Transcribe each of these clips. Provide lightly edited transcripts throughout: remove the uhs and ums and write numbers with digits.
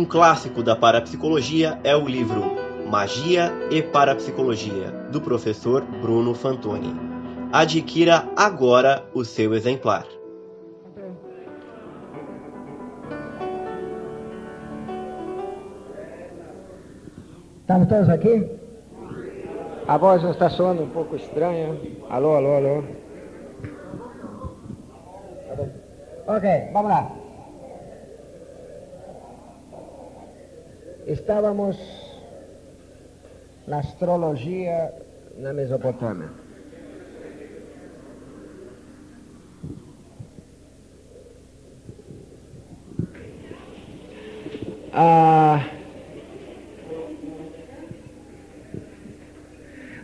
clássico da parapsicologia é o livro Magia e Parapsicologia, do professor Bruno Fantoni. Adquira agora o seu exemplar. Estamos todos aqui? A voz não está soando um pouco estranha. Alô, alô, alô. Ok, vamos lá. Estávamos na astrologia na Mesopotâmia.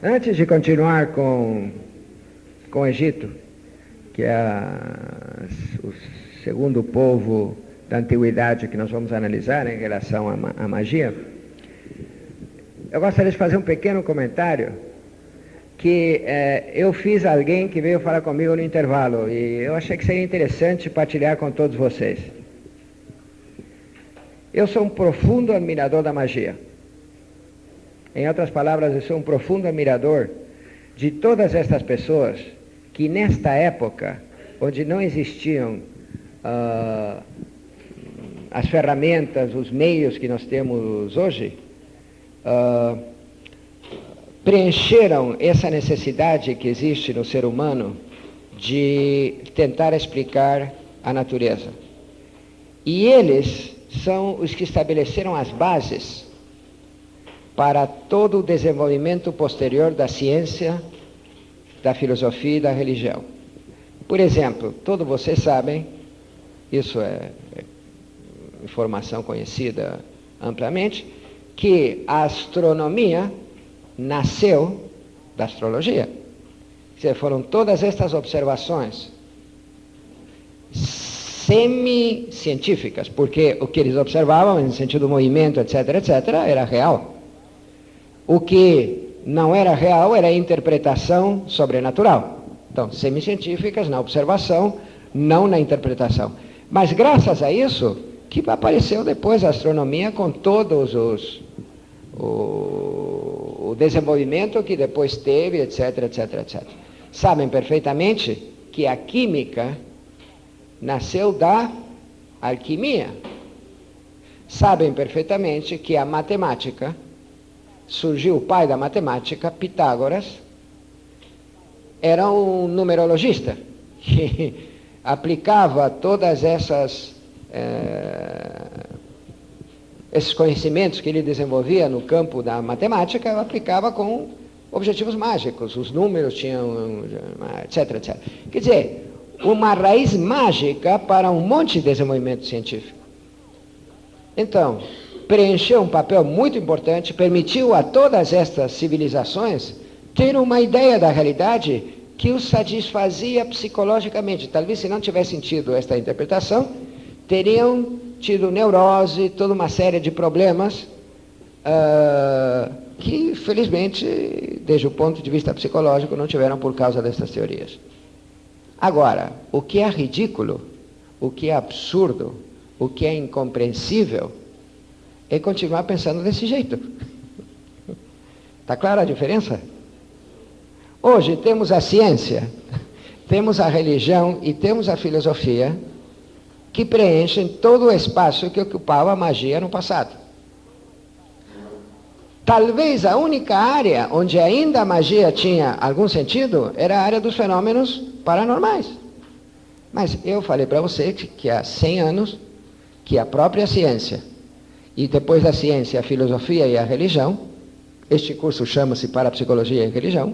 Antes de continuar com o Egito, que é o segundo povo da antiguidade que nós vamos analisar em relação à magia, eu gostaria de fazer um pequeno comentário que eu fiz a alguém que veio falar comigo no intervalo e eu achei que seria interessante partilhar com todos vocês. Eu sou um profundo admirador da magia. Em outras palavras, eu sou um profundo admirador de todas estas pessoas que nesta época, onde não existiam as ferramentas, os meios que nós temos hoje, preencheram essa necessidade que existe no ser humano de tentar explicar a natureza. E eles são os que estabeleceram as bases para todo o desenvolvimento posterior da ciência, da filosofia e da religião. Por exemplo, todos vocês sabem, isso é informação conhecida amplamente, que a astronomia nasceu da astrologia. Quer dizer, foram todas estas observações semi-científicas, porque o que eles observavam, no sentido do movimento, etc., etc., era real. O que não era real era a interpretação sobrenatural. Então, semi-científicas na observação, não na interpretação. Mas graças a isso, que apareceu depois a astronomia com todos o desenvolvimento que depois teve, etc., etc., etc. Sabem perfeitamente que a química nasceu da alquimia. Sabem perfeitamente que a matemática, surgiu o pai da matemática, Pitágoras, era um numerologista que aplicava todas esses conhecimentos que ele desenvolvia no campo da matemática, aplicava com objetivos mágicos. Os números tinham, etc., etc. Quer dizer, uma raiz mágica para um monte de desenvolvimento científico. Então, preencheu um papel muito importante, permitiu a todas estas civilizações ter uma ideia da realidade que os satisfazia psicologicamente. Talvez, se não tivessem tido esta interpretação, teriam tido neurose, toda uma série de problemas que, felizmente, desde o ponto de vista psicológico, não tiveram por causa dessas teorias. Agora, o que é ridículo, o que é absurdo, o que é incompreensível, é continuar pensando desse jeito. Está clara a diferença? Hoje temos a ciência, temos a religião e temos a filosofia que preenchem todo o espaço que ocupava a magia no passado. Talvez a única área onde ainda a magia tinha algum sentido era a área dos fenômenos paranormais. Mas eu falei para você que há 100 anos que a própria ciência, e depois da ciência, a filosofia e a religião, este curso chama-se Parapsicologia e Religião,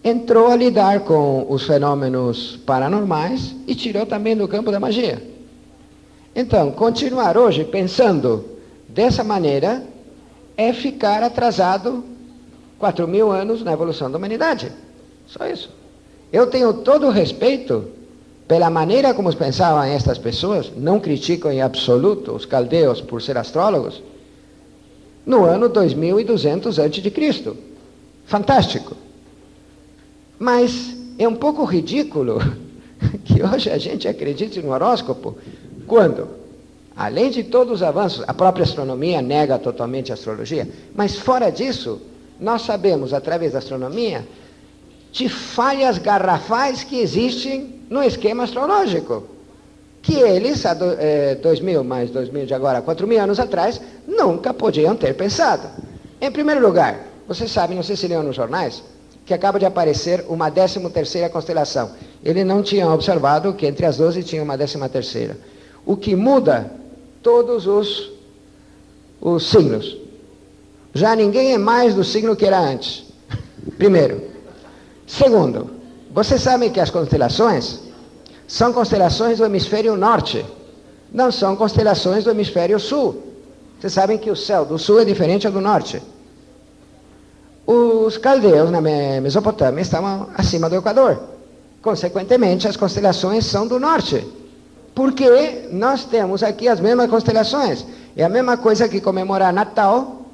entrou a lidar com os fenômenos paranormais e tirou também do campo da magia. Então, continuar hoje pensando dessa maneira é ficar atrasado 4.000 anos na evolução da humanidade. Só isso. Eu tenho todo o respeito pela maneira como pensavam estas pessoas, não critico em absoluto os caldeus por ser astrólogos, no ano 2200 a.C. Fantástico. Mas é um pouco ridículo que hoje a gente acredite no horóscopo, quando Além de todos os avanços, a própria astronomia nega totalmente a astrologia, mas fora disso, nós sabemos, através da astronomia, de falhas garrafais que existem no esquema astrológico, que eles, há 2.000 mais 2.000 de agora, 4.000 anos atrás, nunca podiam ter pensado. Em primeiro lugar, você sabe, não sei se leu nos jornais, que acaba de aparecer uma 13ª constelação. Ele não tinha observado que entre as 12 tinha uma 13ª. O que muda todos os signos. Já ninguém é mais do signo que era antes. Primeiro. Segundo, vocês sabem que as constelações são constelações do hemisfério norte, não são constelações do hemisfério sul. Vocês sabem que o céu do sul é diferente do norte. Os caldeus na Mesopotâmia estavam acima do Equador. Consequentemente, as constelações são do norte. Porque nós temos aqui as mesmas constelações. É a mesma coisa que comemorar Natal,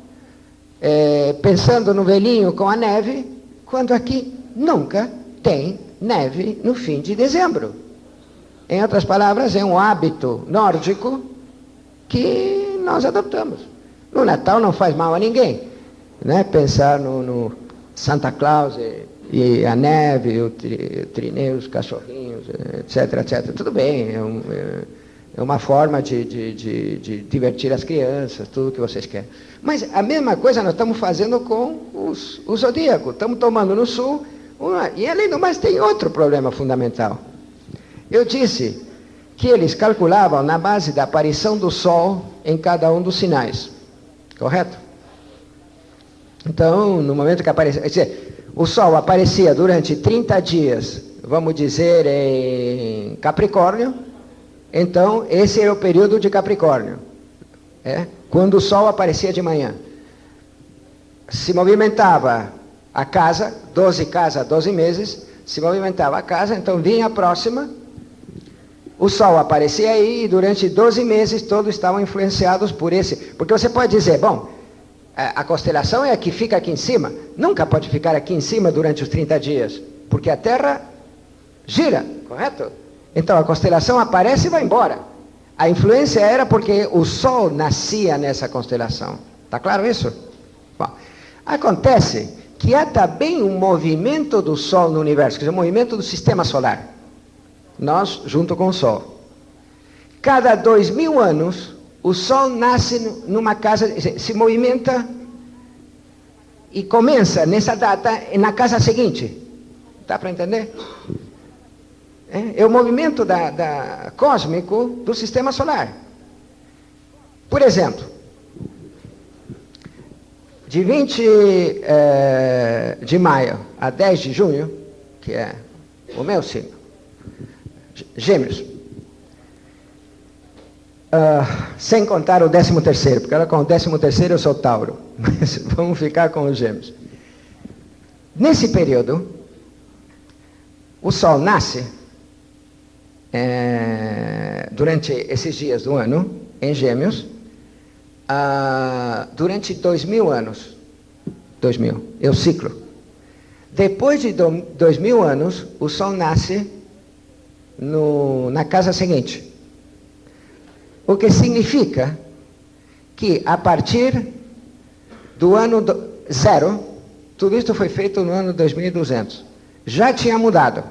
pensando no velhinho com a neve, quando aqui nunca tem neve no fim de dezembro. Em outras palavras, é um hábito nórdico que nós adotamos. No Natal não faz mal a ninguém. Né? Pensar no Santa Claus e a neve, o trineu, os cachorrinhos, etc, etc. Tudo bem, é uma forma de divertir as crianças, tudo que vocês querem. Mas a mesma coisa nós estamos fazendo com o zodíaco. Estamos tomando no sul, e além do mais tem outro problema fundamental. Eu disse que eles calculavam na base da aparição do Sol em cada um dos sinais. Correto? Então, no momento que aparecia, quer dizer, o Sol aparecia durante 30 dias, vamos dizer, em Capricórnio, então esse era o período de Capricórnio, quando o Sol aparecia de manhã. Se movimentava a casa, 12 casas, 12 meses, se movimentava a casa, então vinha a próxima, o Sol aparecia aí e durante 12 meses todos estavam influenciados por esse. Porque você pode dizer, bom, a constelação é a que fica aqui em cima. Nunca pode ficar aqui em cima durante os 30 dias, porque a Terra gira, correto? Então a constelação aparece e vai embora. A influência era porque o Sol nascia nessa constelação. Está claro isso? Bom, acontece que há também um movimento do Sol no universo, quer dizer, um movimento do sistema solar. Nós, junto com o Sol. Cada 2.000 anos, o Sol nasce numa casa, se movimenta e começa nessa data na casa seguinte. Dá para entender? É o movimento cósmico do sistema solar. Por exemplo, de 20 de maio a 10 de junho, que é o meu signo, Gêmeos, sem contar o 13º, porque agora com o 13º eu sou Tauro, mas vamos ficar com os Gêmeos. Nesse período, o Sol nasce durante esses dias do ano, em Gêmeos, durante 2.000 anos. 2.000, é o ciclo. Depois de 2.000 anos, o Sol nasce na casa seguinte. O que significa que a partir do ano zero, tudo isso foi feito no ano 2200, já tinha mudado.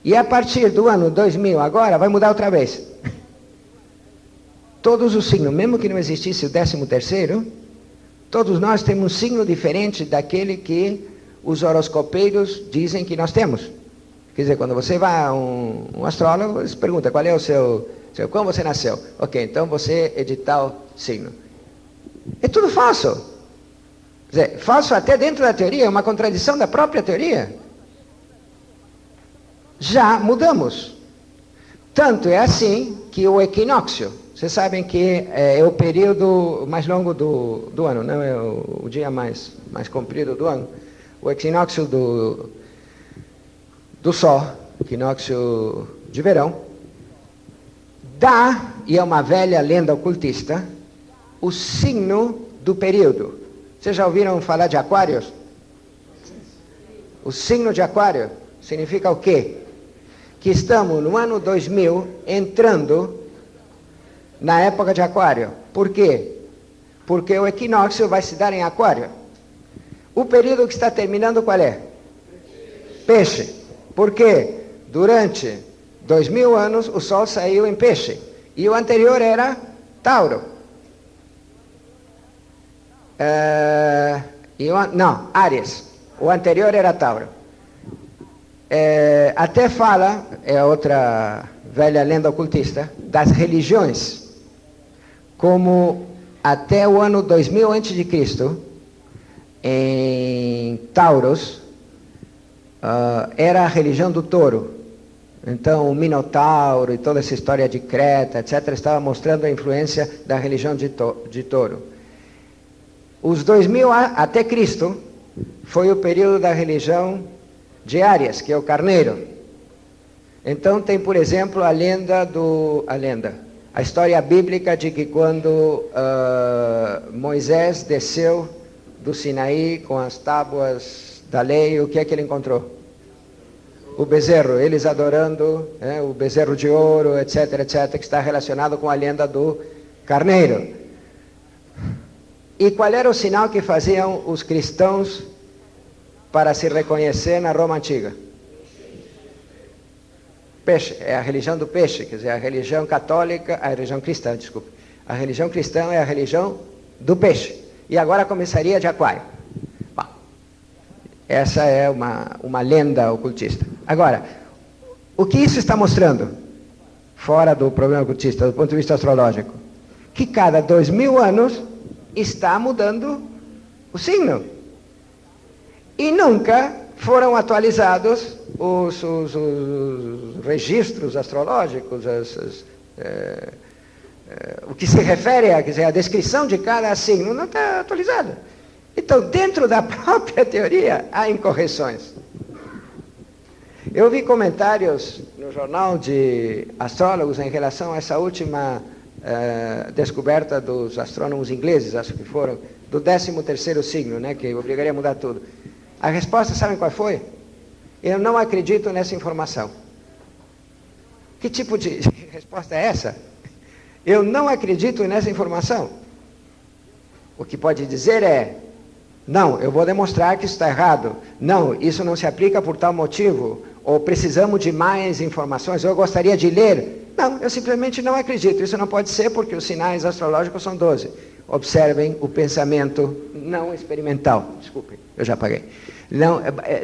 E a partir do ano 2000 agora vai mudar outra vez. Todos os signos, mesmo que não existisse o 13º, todos nós temos um signo diferente daquele que os horoscopeiros dizem que nós temos. Quer dizer, quando você vai a um astrólogo, ele pergunta qual é o seu quando você nasceu. Ok, então você é de tal signo. É tudo falso. Quer dizer, falso até dentro da teoria, é uma contradição da própria teoria. Já mudamos. Tanto é assim que o equinócio, vocês sabem que é o período mais longo do ano, não é o dia mais comprido do ano. O equinócio do Sol, equinócio de verão, dá, e é uma velha lenda ocultista, o signo do período. Vocês já ouviram falar de Aquários? O signo de Aquário significa o quê? Que estamos no ano 2000 entrando na época de Aquário. Por quê? Porque o equinócio vai se dar em Aquário. O período que está terminando qual é? Peixe. Por quê? Durante 2000 anos o Sol saiu em Peixe. E o anterior era Tauro. Não, Áries. O anterior era Tauro. Até fala, é outra velha lenda ocultista, das religiões, como até o ano 2000 a.C., em Tauros, era a religião do touro. Então o Minotauro e toda essa história de Creta, etc., estava mostrando a influência da religião de touro. Os 2000 até Cristo foi o período da religião de Áries, que é o carneiro. Então tem, por exemplo, a história bíblica de que quando Moisés desceu do Sinaí com as tábuas da lei, o que é que ele encontrou? O bezerro, eles adorando o bezerro de ouro, etc., etc., que está relacionado com a lenda do carneiro. E qual era o sinal que faziam os cristãos para se reconhecer na Roma Antiga? Peixe, é a religião do peixe, quer dizer, a religião católica, a religião cristã, desculpe. A religião cristã é a religião do peixe. E agora começaria de Aquário. Bom, essa é uma lenda ocultista. Agora, o que isso está mostrando, fora do problema ocultista, do ponto de vista astrológico? Que cada 2000 anos está mudando o signo. E nunca foram atualizados os registros astrológicos, o que se refere a, quer dizer, a descrição de cada signo não está atualizada. Então, dentro da própria teoria, há incorreções. Eu vi comentários no jornal de astrólogos em relação a essa última descoberta dos astrônomos ingleses, acho que foram, do 13º signo, né, que obrigaria a mudar tudo. A resposta, sabem qual foi? Eu não acredito nessa informação. Que tipo de resposta é essa? Eu não acredito nessa informação. O que pode dizer é, não, eu vou demonstrar que isso está errado. Não, isso não se aplica por tal motivo. Ou precisamos de mais informações, ou eu gostaria de ler. Não, eu simplesmente não acredito. Isso não pode ser porque os sinais astrológicos são 12. Observem o pensamento não experimental. Desculpe, eu já apaguei.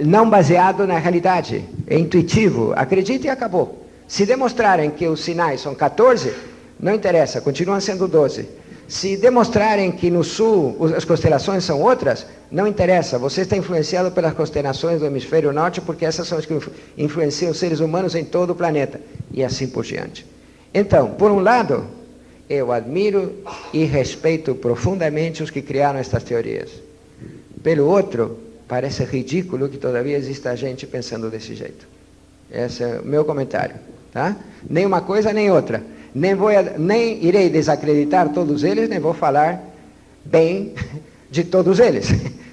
Não baseado na realidade. É intuitivo. Acredite e acabou. Se demonstrarem que os sinais são 14, não interessa, continuam sendo 12. Se demonstrarem que no sul as constelações são outras, não interessa. Você está influenciado pelas constelações do hemisfério norte, porque essas são as que influenciam os seres humanos em todo o planeta. E assim por diante. Então, por um lado, eu admiro e respeito profundamente os que criaram estas teorias. Pelo outro, parece ridículo que todavia exista gente pensando desse jeito. Esse é o meu comentário. Tá? Nem uma coisa, nem outra. Nem irei desacreditar todos eles, nem vou falar bem de todos eles.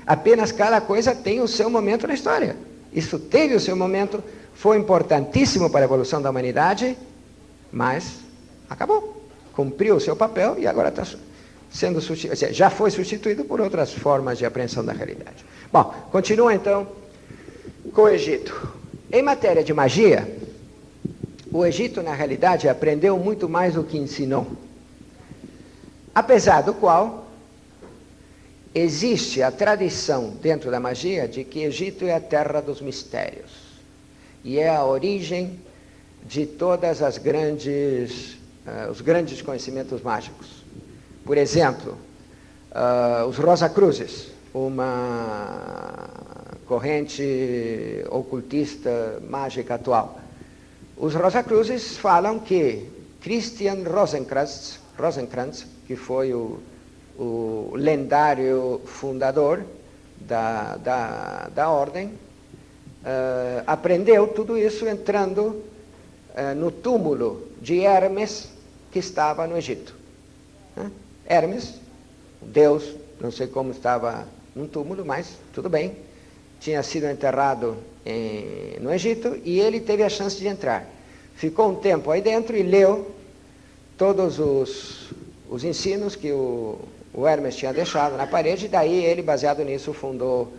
Apenas cada coisa tem o seu momento na história. Isso teve o seu momento, foi importantíssimo para a evolução da humanidade, mas acabou. Cumpriu o seu papel e agora está sendo substituído. Já foi substituído por outras formas de apreensão da realidade. Bom, continua então com o Egito. Em matéria de magia, o Egito, na realidade, aprendeu muito mais do que ensinou. Apesar do qual, existe a tradição dentro da magia de que Egito é a terra dos mistérios. E é a origem de todas as os grandes conhecimentos mágicos. Por exemplo, os Rosacruzes, uma corrente ocultista mágica atual. Os Rosacruzes falam que Christian Rosenkrantz, que foi o lendário fundador da ordem, aprendeu tudo isso entrando no túmulo de Hermes, que estava no Egito. Hermes, Deus, não sei como estava num túmulo, mas tudo bem, tinha sido enterrado no Egito e ele teve a chance de entrar. Ficou um tempo aí dentro e leu todos os ensinos que o Hermes tinha deixado na parede, e daí ele, baseado nisso, fundou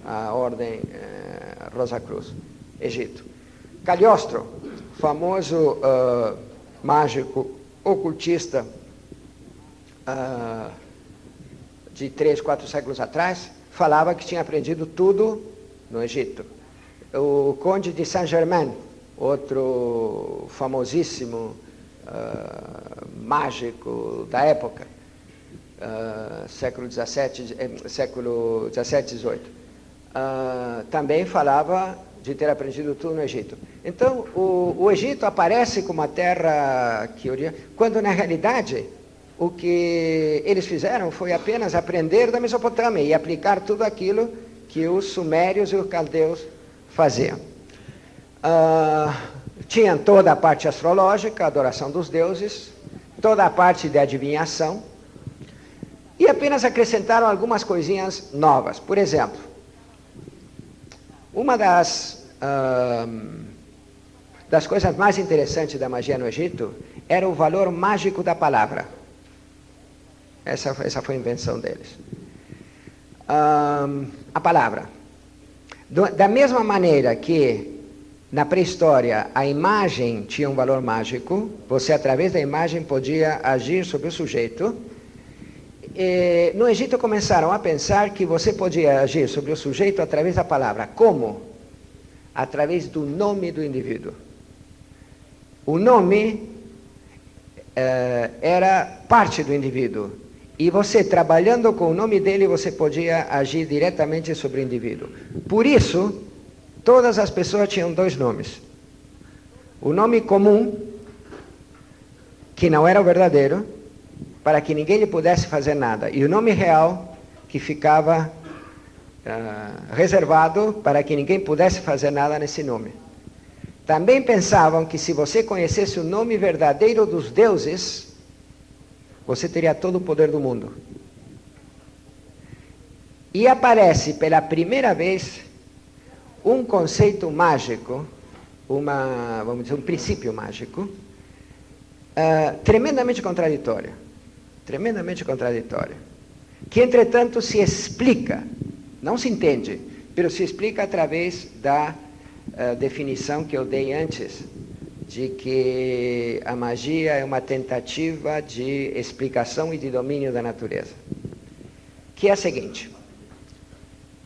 a ordem Rosacruz, Egito. Cagliostro, famoso mágico ocultista de 3, 4 séculos atrás, falava que tinha aprendido tudo no Egito. O Conde de Saint-Germain, outro famosíssimo mágico da época, século XVII, XVIII, também falava de ter aprendido tudo no Egito. Então, o Egito aparece como a terra que quando na realidade o que eles fizeram foi apenas aprender da Mesopotâmia e aplicar tudo aquilo que os sumérios e os caldeus faziam. Tinham toda a parte astrológica, a adoração dos deuses, toda a parte de adivinhação, e apenas acrescentaram algumas coisinhas novas. Por exemplo, uma das coisas mais interessantes da magia no Egito era o valor mágico da palavra. Essa foi a invenção deles. A palavra. Da mesma maneira que na pré-história a imagem tinha um valor mágico, você através da imagem podia agir sobre o sujeito. No Egito começaram a pensar que você podia agir sobre o sujeito através da palavra. Como? Através do nome do indivíduo. O nome era parte do indivíduo. E você, trabalhando com o nome dele, você podia agir diretamente sobre o indivíduo. Por isso, todas as pessoas tinham 2 nomes. O nome comum, que não era o verdadeiro, para que ninguém lhe pudesse fazer nada. E o nome real, que ficava reservado para que ninguém pudesse fazer nada nesse nome. Também pensavam que se você conhecesse o nome verdadeiro dos deuses, você teria todo o poder do mundo. E aparece pela primeira vez um conceito mágico, vamos dizer, um princípio mágico, tremendamente contraditório, que entretanto se explica, não se entende, mas se explica através da definição que eu dei antes, de que a magia é uma tentativa de explicação e de domínio da natureza. Que é a seguinte: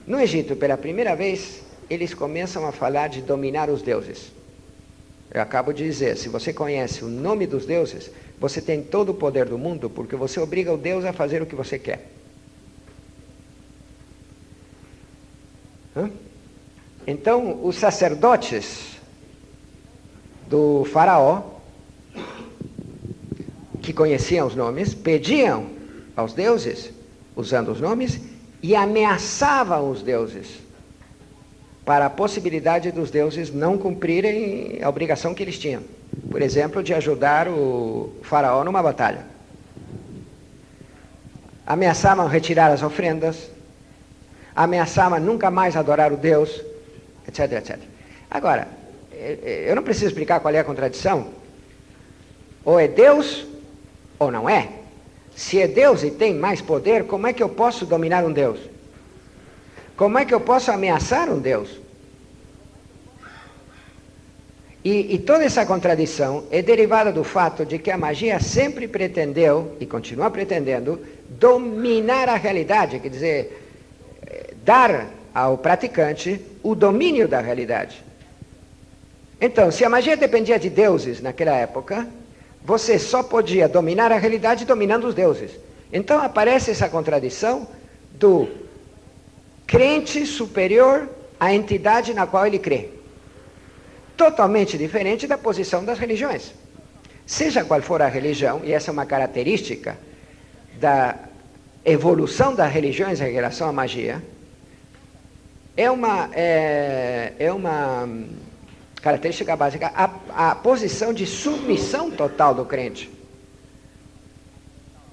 no Egito, pela primeira vez, eles começam a falar de dominar os deuses. Eu acabo de dizer, se você conhece o nome dos deuses, você tem todo o poder do mundo, porque você obriga o Deus a fazer o que você quer. Então, os sacerdotes do faraó, que conheciam os nomes, pediam aos deuses, usando os nomes, e ameaçavam os deuses, para a possibilidade dos deuses não cumprirem a obrigação que eles tinham. Por exemplo, de ajudar o faraó numa batalha. Ameaçavam retirar as ofrendas, ameaçavam nunca mais adorar o Deus, etc, etc. Agora, eu não preciso explicar qual é a contradição. Ou é Deus, ou não é. Se é Deus e tem mais poder, como é que eu posso dominar um Deus? Como é que eu posso ameaçar um Deus? E toda essa contradição é derivada do fato de que a magia sempre pretendeu, e continua pretendendo, dominar a realidade, quer dizer, dar ao praticante o domínio da realidade. Então, se a magia dependia de deuses naquela época, você só podia dominar a realidade dominando os deuses. Então aparece essa contradição do crente superior à entidade na qual ele crê. Totalmente diferente da posição das religiões. Seja qual for a religião, e essa é uma característica da evolução das religiões em relação à magia, é uma característica básica, a posição de submissão total do crente.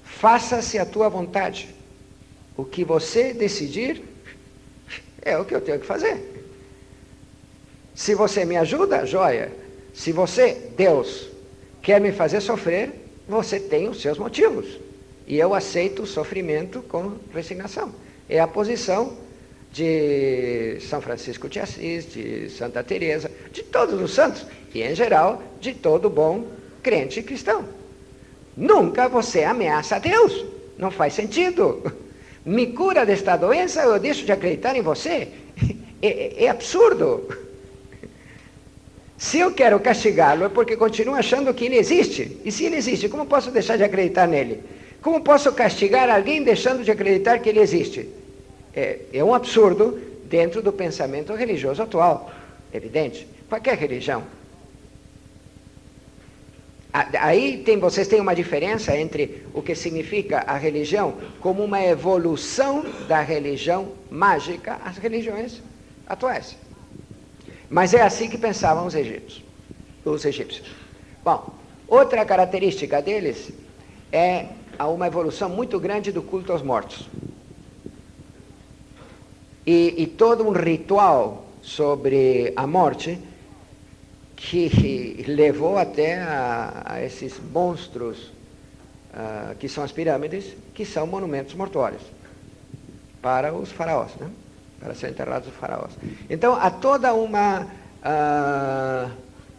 Faça-se a tua vontade. O que você decidir é o que eu tenho que fazer. Se você me ajuda, joia. Se você, Deus, quer me fazer sofrer, você tem os seus motivos. E eu aceito o sofrimento com resignação. É a posição de São Francisco de Assis, de Santa Teresa, de todos os santos, e em geral, de todo bom crente cristão. Nunca você ameaça a Deus. Não faz sentido. Me cura desta doença, eu deixo de acreditar em você. É absurdo. Se eu quero castigá-lo é porque continuo achando que ele existe. E se ele existe, como posso deixar de acreditar nele? Como posso castigar alguém deixando de acreditar que ele existe? É um absurdo dentro do pensamento religioso atual. Evidente. Qualquer religião. Aí vocês têm uma diferença entre o que significa a religião como uma evolução da religião mágica às religiões atuais. Mas é assim que pensavam os egípcios. Bom, outra característica deles é uma evolução muito grande do culto aos mortos. E todo um ritual sobre a morte que levou até a esses monstros que são as pirâmides, que são monumentos mortuários para os faraós, né? Para serem enterrados os faraós. Então, há toda uma,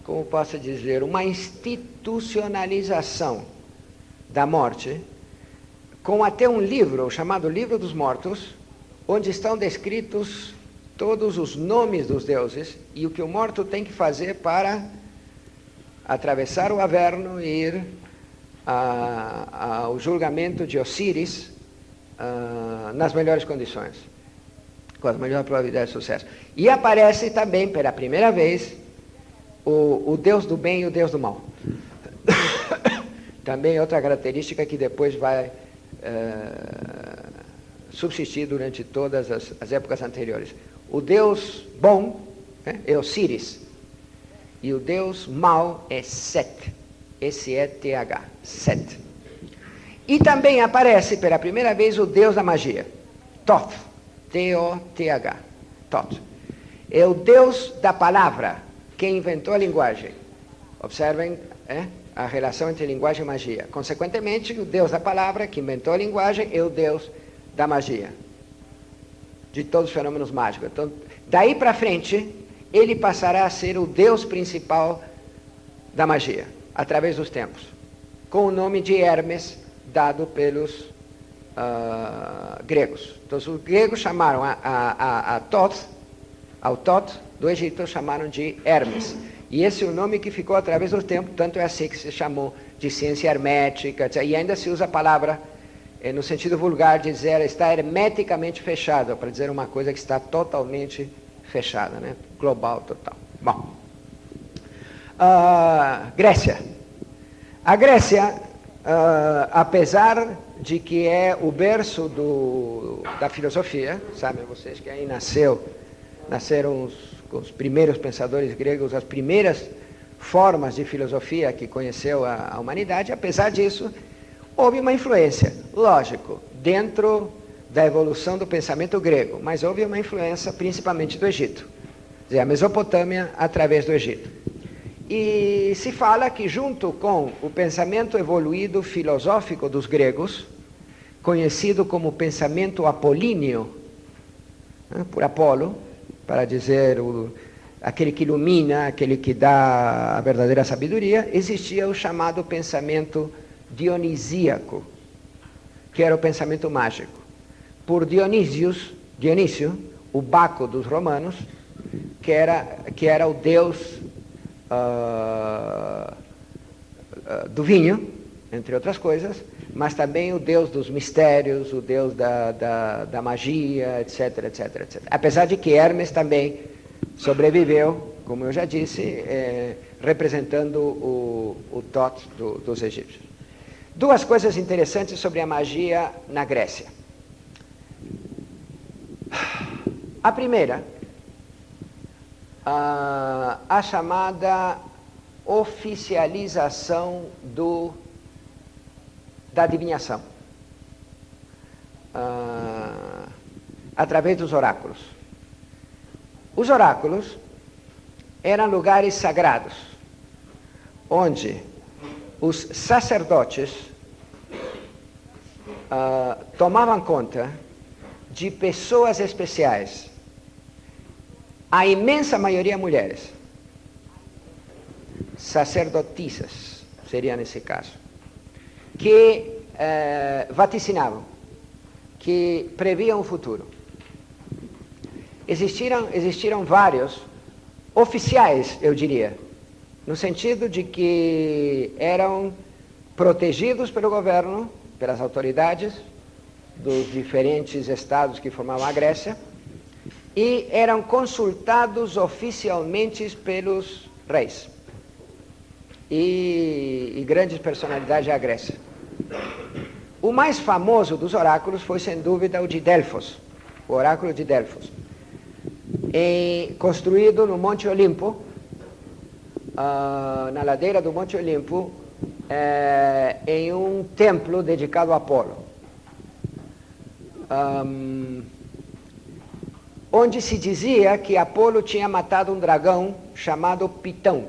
como posso dizer, uma institucionalização da morte, com até um livro chamado Livro dos Mortos, onde estão descritos todos os nomes dos deuses e o que o morto tem que fazer para atravessar o Averno e ir ao julgamento de Osíris nas melhores condições, com as melhores probabilidades de sucesso. E aparece também, pela primeira vez, o Deus do bem e o Deus do mal. Também outra característica que depois vai subsistir durante todas as épocas anteriores. O Deus bom é Osíris, e o Deus mau é Set, S-E-T-H, Set. E também aparece pela primeira vez o Deus da magia, Thoth, T-O-T-H, Thoth. É o Deus da palavra, quem inventou a linguagem. Observem a relação entre linguagem e magia. Consequentemente, o Deus da palavra, que inventou a linguagem, é o Deus da magia, de todos os fenômenos mágicos. Então, daí para frente, ele passará a ser o Deus principal da magia, através dos tempos, com o nome de Hermes, dado pelos gregos. Então, os gregos chamaram ao Thoth do Egito, chamaram de Hermes. E esse é o nome que ficou através do tempo, tanto é assim que se chamou de ciência hermética, etc. E ainda se usa a palavra no sentido vulgar de dizer está hermeticamente fechado, para dizer uma coisa que está totalmente fechada, né? Global, total. Bom, Grécia. A Grécia, apesar de que é o berço da filosofia, sabem vocês que aí nasceram os primeiros pensadores gregos, as primeiras formas de filosofia que conheceu a humanidade. Apesar disso, houve uma influência, lógico, dentro da evolução do pensamento grego, mas houve uma influência principalmente do Egito, quer dizer, a Mesopotâmia através do Egito. E se fala que junto com o pensamento evoluído filosófico dos gregos, conhecido como pensamento apolíneo, por Apolo, para dizer aquele que ilumina, aquele que dá a verdadeira sabedoria, existia o chamado pensamento dionisíaco, que era o pensamento mágico. Por Dionísio, o Baco dos romanos, que era o deus do vinho, entre outras coisas, mas também o deus dos mistérios, o deus da magia, etc, etc, etc. Apesar de que Hermes também sobreviveu, como eu já disse, representando o Thoth dos egípcios. Duas coisas interessantes sobre a magia na Grécia. A primeira, a chamada oficialização da adivinhação, através dos oráculos. Os oráculos eram lugares sagrados, onde os sacerdotes tomavam conta de pessoas especiais, a imensa maioria mulheres, sacerdotisas seria nesse caso, que vaticinavam, que previam o futuro. Existiram vários oficiais, eu diria, no sentido de que eram protegidos pelo governo, pelas autoridades dos diferentes estados que formavam a Grécia, e eram consultados oficialmente pelos reis e grandes personalidades da Grécia. O mais famoso dos oráculos foi, sem dúvida, o de Delfos, o oráculo de Delfos, construído no Monte Olimpo, na ladeira do Monte Olimpo, em um templo dedicado a Apolo, onde se dizia que Apolo tinha matado um dragão chamado Pitão.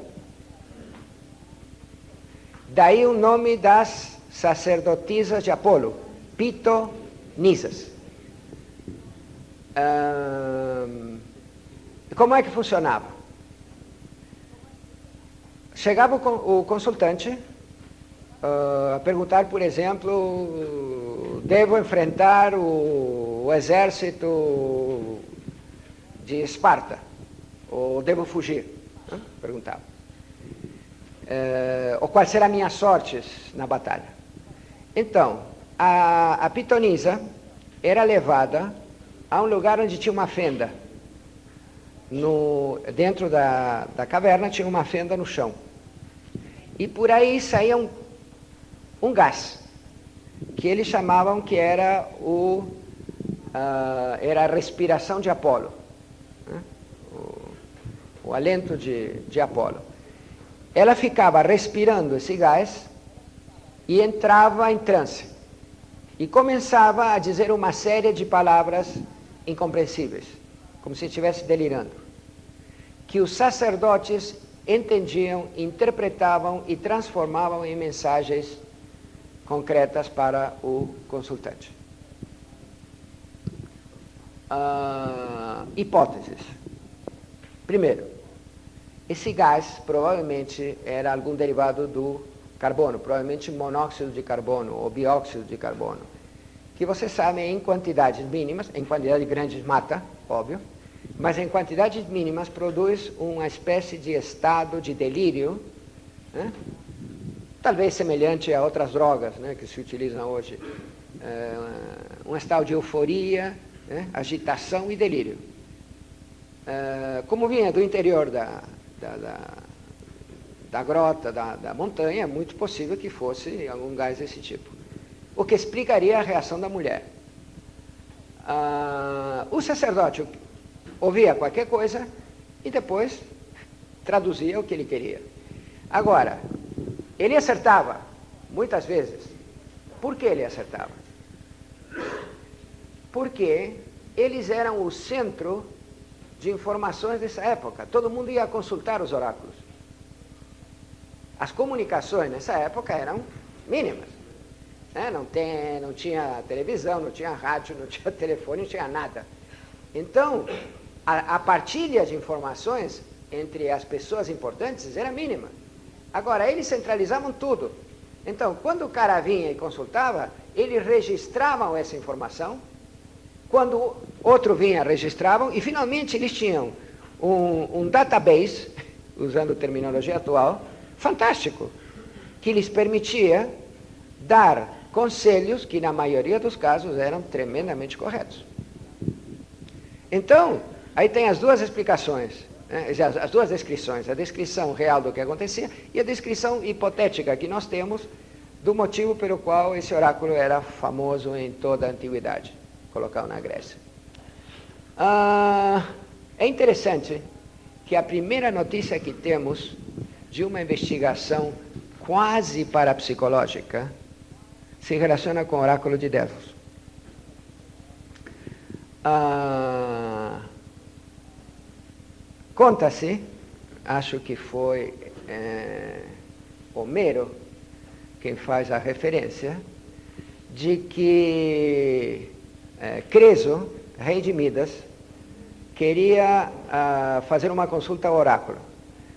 Daí o nome das sacerdotisas de Apolo, pitonisas. Como é que funcionava? Chegava o consultante a perguntar, por exemplo, devo enfrentar o exército de Esparta, ou devo fugir? Perguntava. Ou qual será a minha sorte na batalha? Então, a pitonisa era levada a um lugar onde tinha uma fenda. Dentro da caverna tinha uma fenda no chão. E por aí saía um gás, que eles chamavam que era a respiração de Apolo, né? O alento de Apolo. Ela ficava respirando esse gás e entrava em transe. E começava a dizer uma série de palavras incompreensíveis, como se estivesse delirando, que os sacerdotes entendiam, interpretavam e transformavam em mensagens concretas para o consultante. Hipóteses. Primeiro, esse gás provavelmente era algum derivado do carbono, provavelmente monóxido de carbono ou bióxido de carbono, que vocês sabem em quantidades mínimas, em quantidade grande mata, óbvio, mas em quantidades mínimas produz uma espécie de estado de delírio, né? Talvez semelhante a outras drogas, né, que se utilizam hoje, um estado de euforia, né, agitação e delírio. Como vinha do interior da grota, da montanha, é muito possível que fosse algum gás desse tipo, o que explicaria a reação da mulher. O sacerdote ouvia qualquer coisa e depois traduzia o que ele queria. Agora, ele acertava, muitas vezes. Por que ele acertava? Porque eles eram o centro de informações dessa época. Todo mundo ia consultar os oráculos. As comunicações nessa época eram mínimas, né? Não tinha televisão, não tinha rádio, não tinha telefone, não tinha nada. Então, a partilha de informações entre as pessoas importantes era mínima. Agora, eles centralizavam tudo. Então, quando o cara vinha e consultava, eles registravam essa informação. Quando outro vinha, registravam. E, finalmente, eles tinham um database, usando terminologia atual, fantástico, que lhes permitia dar conselhos que, na maioria dos casos, eram tremendamente corretos. Então, aí tem as duas explicações, né? As duas descrições, a descrição real do que acontecia e a descrição hipotética que nós temos do motivo pelo qual esse oráculo era famoso em toda a antiguidade, colocado na Grécia. É interessante que a primeira notícia que temos de uma investigação quase parapsicológica se relaciona com o oráculo de Delfos. Conta-se, acho que foi Homero, quem faz a referência de que Creso, rei de Midas, queria fazer uma consulta ao oráculo,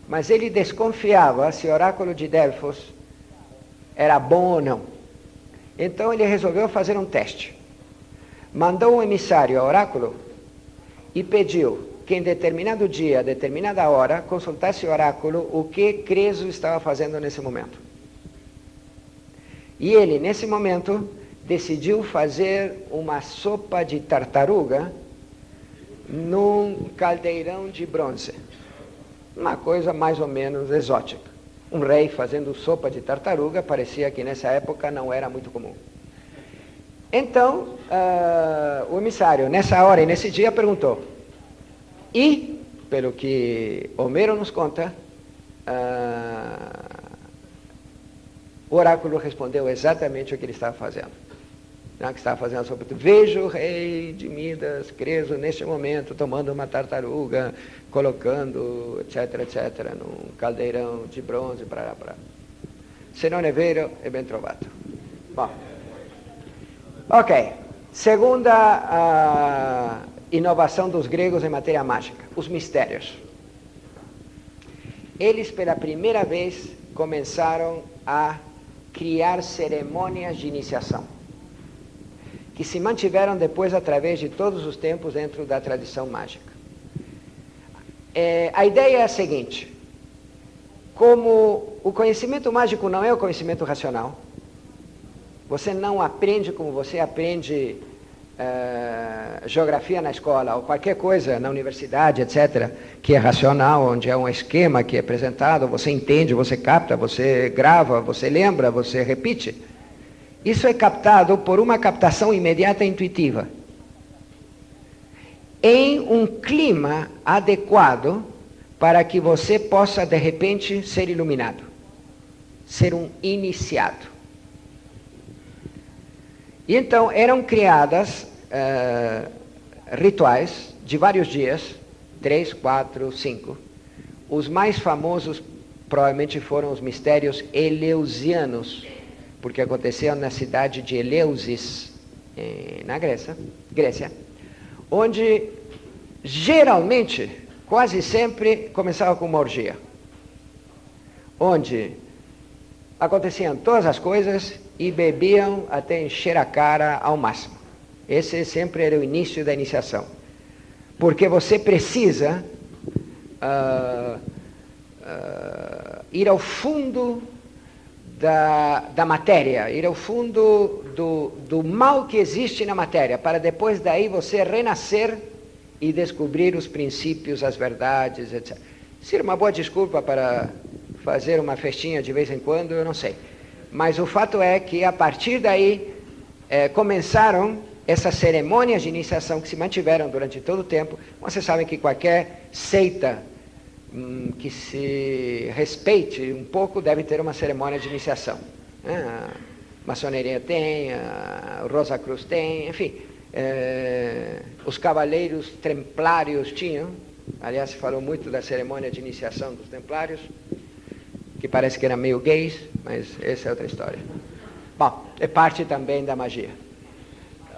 mas ele desconfiava se o oráculo de Delfos era bom ou não. Então ele resolveu fazer um teste. Mandou um emissário ao oráculo e pediu que em determinado dia, determinada hora, consultasse o oráculo o que Creso estava fazendo nesse momento. E ele, nesse momento, decidiu fazer uma sopa de tartaruga num caldeirão de bronze. Uma coisa mais ou menos exótica. Um rei fazendo sopa de tartaruga parecia que nessa época não era muito comum. Então, o emissário, nessa hora e nesse dia, perguntou. E, pelo que Homero nos conta, o oráculo respondeu exatamente o que ele estava fazendo. Não, que estava fazendo a sopa. Vejo o rei de Midas, Creso, neste momento, tomando uma tartaruga, colocando, etc., etc., num caldeirão de bronze, para. Se non è vero, è ben trovato. Bom. Ok. Segunda inovação dos gregos em matéria mágica, os mistérios. Eles, pela primeira vez, começaram a criar cerimônias de iniciação, que se mantiveram depois através de todos os tempos dentro da tradição mágica. A ideia é a seguinte: como o conhecimento mágico não é o conhecimento racional, você não aprende como você aprende geografia na escola, ou qualquer coisa na universidade, etc., que é racional, onde é um esquema que é apresentado, você entende, você capta, você grava, você lembra, você repite. Isso é captado por uma captação imediata e intuitiva, em um clima adequado para que você possa, de repente, ser iluminado, ser um iniciado. E então eram criadas rituais de vários dias, 3, 4, 5. Os mais famosos provavelmente foram os mistérios eleusianos, porque aconteciam na cidade de Eleusis, na Grécia, onde geralmente, quase sempre, começava com uma orgia, onde aconteciam todas as coisas e bebiam até encher a cara ao máximo. Esse sempre era o início da iniciação, porque você precisa ir ao fundo da matéria, ir ao fundo do mal que existe na matéria, para depois daí você renascer e descobrir os princípios, as verdades, etc. Seria uma boa desculpa para fazer uma festinha de vez em quando, eu não sei. Mas o fato é que a partir daí começaram essas cerimônias de iniciação que se mantiveram durante todo o tempo. Vocês sabem que qualquer seita que se respeite um pouco deve ter uma cerimônia de iniciação. A maçonaria tem, a Rosa Cruz tem, enfim, os cavaleiros templários tinham. Aliás, se falou muito da cerimônia de iniciação dos templários, que parece que era meio gays, mas essa é outra história. Bom, é parte também da magia.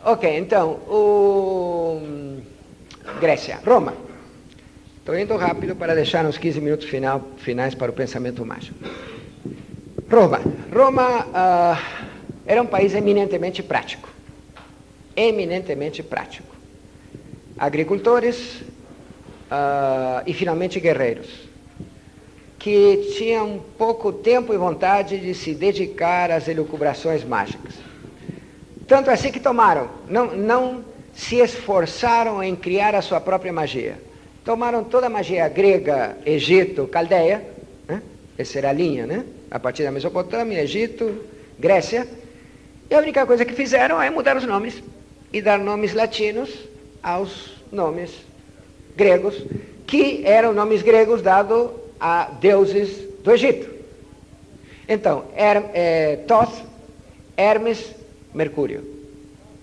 Ok, então, Grécia, Roma. Estou indo rápido para deixar uns 15 minutos finais para o pensamento mágico. Roma era um país eminentemente prático. Eminentemente prático. Agricultores e, finalmente, guerreiros, que tinham pouco tempo e vontade de se dedicar às elucubrações mágicas. Tanto assim que não se esforçaram em criar a sua própria magia. Tomaram toda a magia grega, Egito, Caldeia, né? Essa era a linha, né? A partir da Mesopotâmia, Egito, Grécia, e a única coisa que fizeram é mudar os nomes e dar nomes latinos aos nomes gregos, que eram nomes gregos dados a deuses do Egito. Então, Thoth, Hermes, Mercúrio.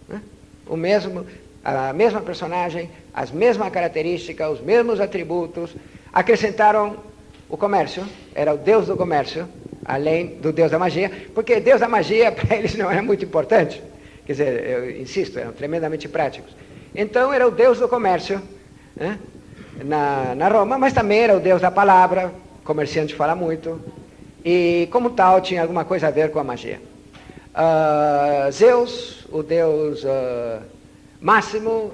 Né? A mesma personagem, as mesmas características, os mesmos atributos. Acrescentaram o comércio, era o deus do comércio, além do Deus da magia, porque Deus da magia para eles não era muito importante. Quer dizer, eu insisto, eram tremendamente práticos. Então era o Deus do comércio, né, na Roma, mas também era o Deus da palavra, comerciante fala muito, e como tal tinha alguma coisa a ver com a magia. Zeus, o Deus máximo,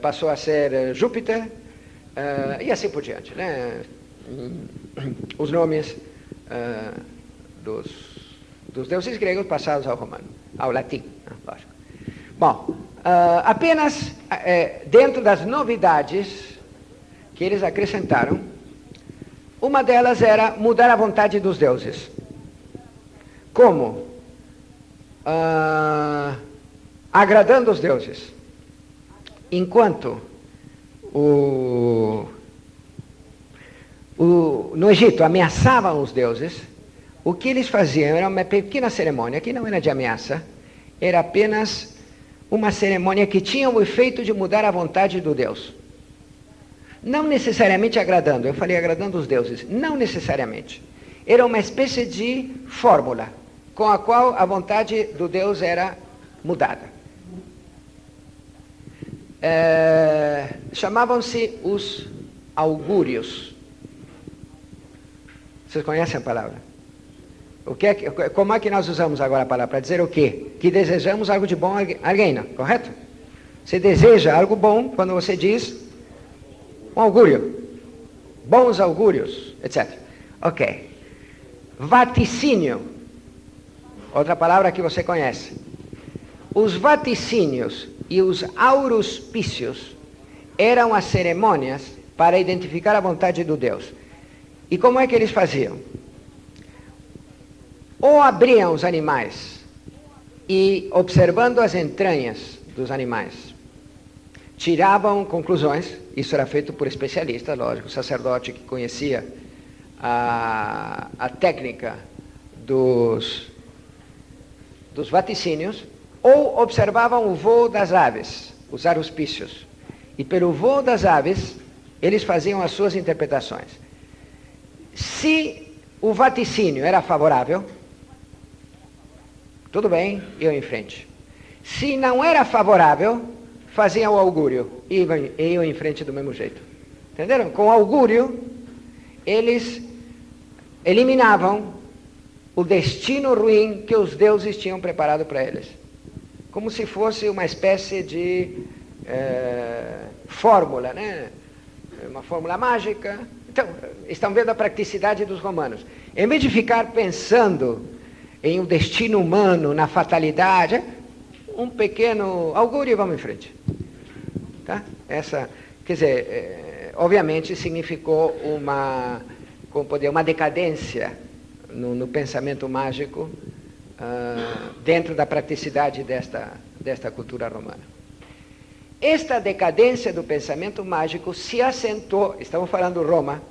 passou a ser Júpiter, e assim por diante, né? Os nomes dos deuses gregos passados ao romano, ao latim, lógico. Bom, apenas dentro das novidades que eles acrescentaram, uma delas era mudar a vontade dos deuses. Como? Agradando os deuses. Enquanto no Egito ameaçavam os deuses, o que eles faziam era uma pequena cerimônia, que não era de ameaça, era apenas uma cerimônia que tinha o efeito de mudar a vontade do Deus. Não necessariamente agradando, eu falei agradando os deuses, não necessariamente. Era uma espécie de fórmula com a qual a vontade do Deus era mudada. Chamavam-se os augúrios. Vocês conhecem a palavra? Como é que nós usamos agora a palavra? Para dizer o quê? Que desejamos algo de bom a alguém, não? Correto? Você deseja algo bom quando você diz um augúrio. Bons augúrios, etc. Ok. Vaticínio. Outra palavra que você conhece. Os vaticínios e os auruspícios eram as cerimônias para identificar a vontade do Deus. E como é que eles faziam? Ou abriam os animais e, observando as entranhas dos animais, tiravam conclusões. Isso era feito por especialistas, lógico, o sacerdote que conhecia a técnica dos vaticínios, ou observavam o voo das aves, os aruspícios. E pelo voo das aves, eles faziam as suas interpretações. Se o vaticínio era favorável, tudo bem, iam em frente. Se não era favorável, faziam o augúrio e iam em frente do mesmo jeito. Entenderam? Com o augúrio, eles eliminavam o destino ruim que os deuses tinham preparado para eles. Como se fosse uma espécie de fórmula, né? Uma fórmula mágica. Então, estão vendo a praticidade dos romanos. Em vez de ficar pensando em um destino humano, na fatalidade, um pequeno augúrio e vamos em frente. Tá? Quer dizer, obviamente significou uma decadência no pensamento mágico dentro da praticidade desta cultura romana. Esta decadência do pensamento mágico se assentou, estamos falando Roma,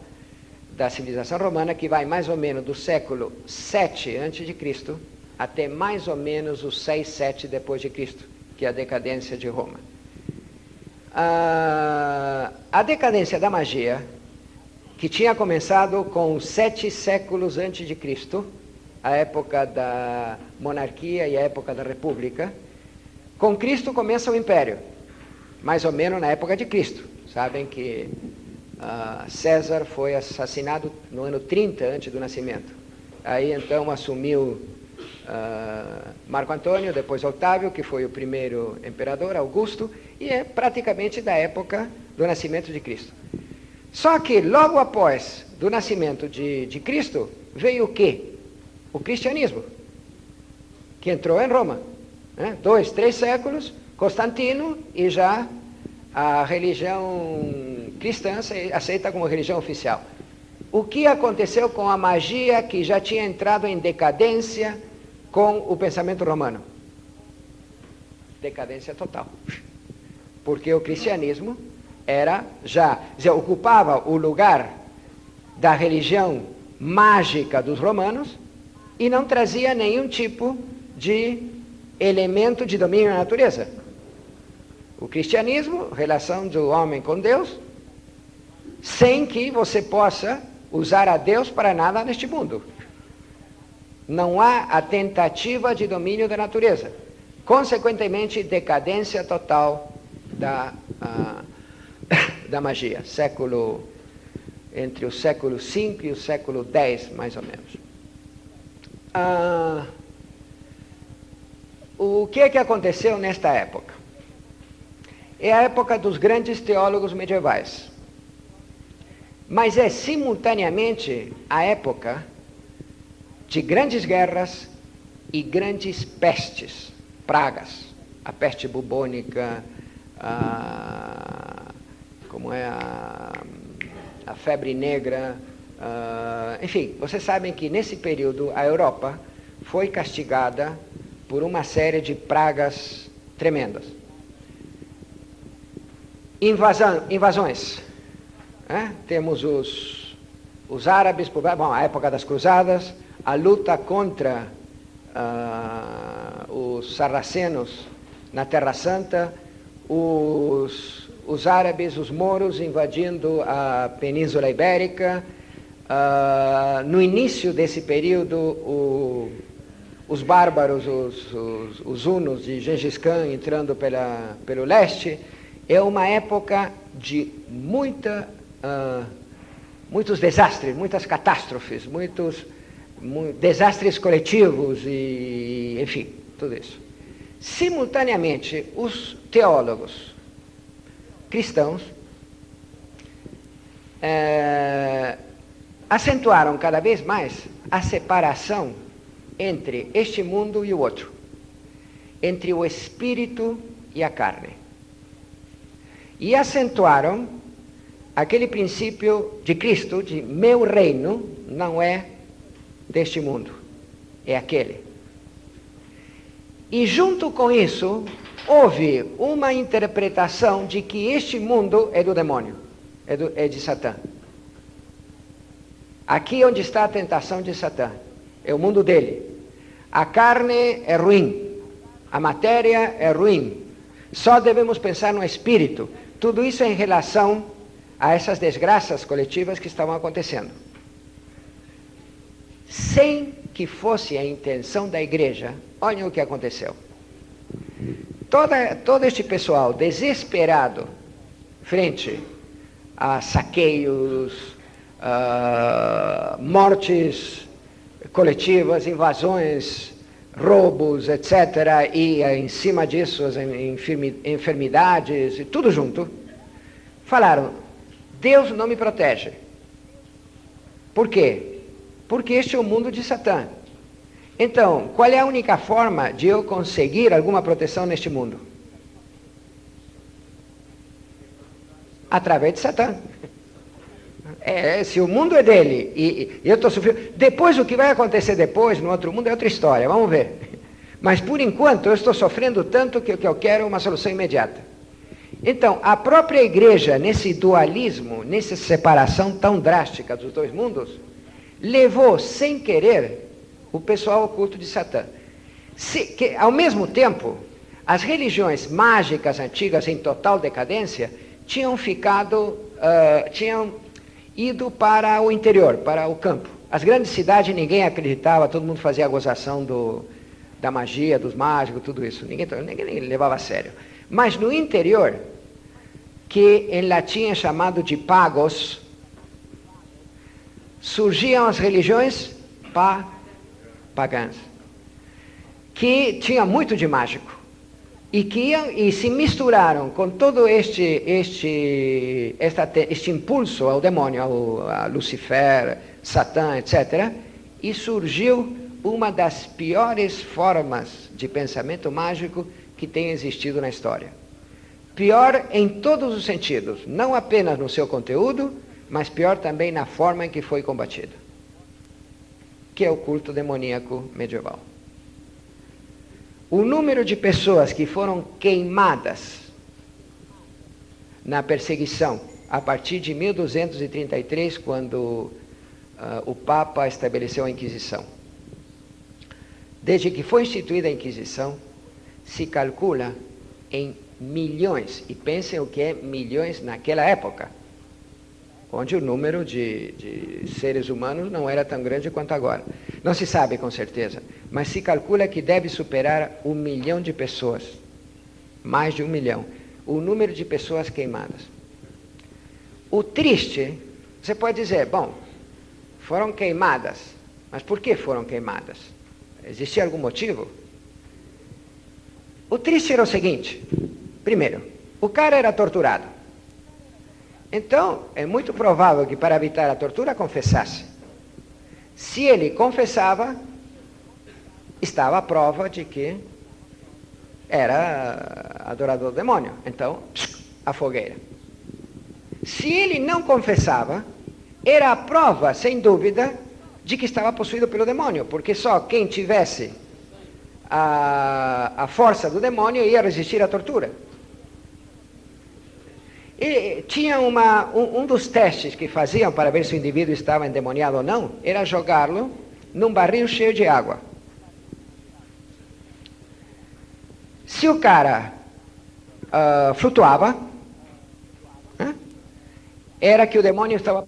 da civilização romana, que vai mais ou menos do século 7 a.C. até mais ou menos o 6, 7 depois de Cristo, que é a decadência de Roma. A decadência da magia, que tinha começado com os 7 séculos antes de Cristo, a época da monarquia e a época da república, com Cristo começa o império, mais ou menos na época de Cristo. Sabem que César foi assassinado no ano 30 antes do nascimento. Aí então assumiu Marco Antônio, depois Otávio, que foi o primeiro imperador, Augusto, e é praticamente da época do nascimento de Cristo. Só que logo após do nascimento de Cristo, veio o quê? O cristianismo, que entrou em Roma. 2, 3 séculos, Constantino, e já a religião cristã aceita como religião oficial. O que aconteceu com a magia que já tinha entrado em decadência com o pensamento romano? Decadência total. Porque o cristianismo ocupava o lugar da religião mágica dos romanos e não trazia nenhum tipo de elemento de domínio da natureza. O cristianismo, relação do homem com Deus, sem que você possa usar a Deus para nada neste mundo. Não há a tentativa de domínio da natureza. Consequentemente, decadência total da magia. Entre o século V e o século X, mais ou menos. O que é que aconteceu nesta época? É a época dos grandes teólogos medievais. Mas é simultaneamente a época de grandes guerras e grandes pestes, pragas. A peste bubônica, como é a febre negra, enfim, vocês sabem que nesse período a Europa foi castigada por uma série de pragas tremendas. Invasões. Temos os árabes, a época das cruzadas, a luta contra os sarracenos na Terra Santa, os árabes, os mouros invadindo a Península Ibérica. No início desse período, os bárbaros, os hunos de Gengis Khan entrando pelo leste. É uma época de muitos desastres, muitas catástrofes, muitos desastres coletivos e, enfim, tudo isso. Simultaneamente, os teólogos cristãos acentuaram cada vez mais a separação entre este mundo e o outro, entre o espírito e a carne. E acentuaram aquele princípio de Cristo, de meu reino não é deste mundo, é aquele. E junto com isso, houve uma interpretação de que este mundo é do demônio, é de Satã. Aqui onde está a tentação de Satã, é o mundo dele. A carne é ruim, a matéria é ruim, só devemos pensar no espírito. Tudo isso em relação a essas desgraças coletivas que estavam acontecendo. Sem que fosse a intenção da igreja, olhem o que aconteceu. Todo este pessoal desesperado frente a saqueios, mortes coletivas, invasões, roubos, etc., e em cima disso as enfermidades, e tudo junto, falaram, Deus não me protege. Por quê? Porque este é o mundo de Satã. Então, qual é a única forma de eu conseguir alguma proteção neste mundo? Através de Satã. Se o mundo é dele e eu estou sofrendo, depois o que vai acontecer depois no outro mundo é outra história, vamos ver. Mas por enquanto eu estou sofrendo tanto que eu quero uma solução imediata. Então, a própria igreja, nesse dualismo, nessa separação tão drástica dos dois mundos, levou sem querer o pessoal ao culto de Satã. Ao mesmo tempo, as religiões mágicas antigas em total decadência tinham ido para o interior, para o campo. As grandes cidades ninguém acreditava, todo mundo fazia a gozação da magia, dos mágicos, tudo isso. Ninguém levava a sério. Mas no interior, que em latim é chamado de pagos, surgiam as religiões pagãs, que tinha muito de mágico. E se misturaram com todo este impulso ao demônio, a Lucifer, Satã, etc., e surgiu uma das piores formas de pensamento mágico que tem existido na história. Pior em todos os sentidos, não apenas no seu conteúdo, mas pior também na forma em que foi combatido, que é o culto demoníaco medieval. O número de pessoas que foram queimadas na perseguição, a partir de 1233, quando o Papa estabeleceu a Inquisição. Desde que foi instituída a Inquisição, se calcula em milhões, e pensem o que é milhões naquela época. onde o número de seres humanos não era tão grande quanto agora. Não se sabe com certeza, mas se calcula que deve superar 1 milhão de pessoas, mais de 1 milhão, o número de pessoas queimadas. O triste, você pode dizer, bom, foram queimadas, mas por que foram queimadas? Existia algum motivo? O triste era o seguinte: primeiro, o cara era torturado. Então, é muito provável que para evitar a tortura confessasse. Se ele confessava, estava a prova de que era adorador do demônio. Então, a fogueira. Se ele não confessava, era a prova, sem dúvida, de que estava possuído pelo demônio, porque só quem tivesse a força do demônio ia resistir à tortura. E tinha um dos testes que faziam para ver se o indivíduo estava endemoniado ou não, era jogá-lo num barril cheio de água. Se o cara flutuava, era que o demônio estava...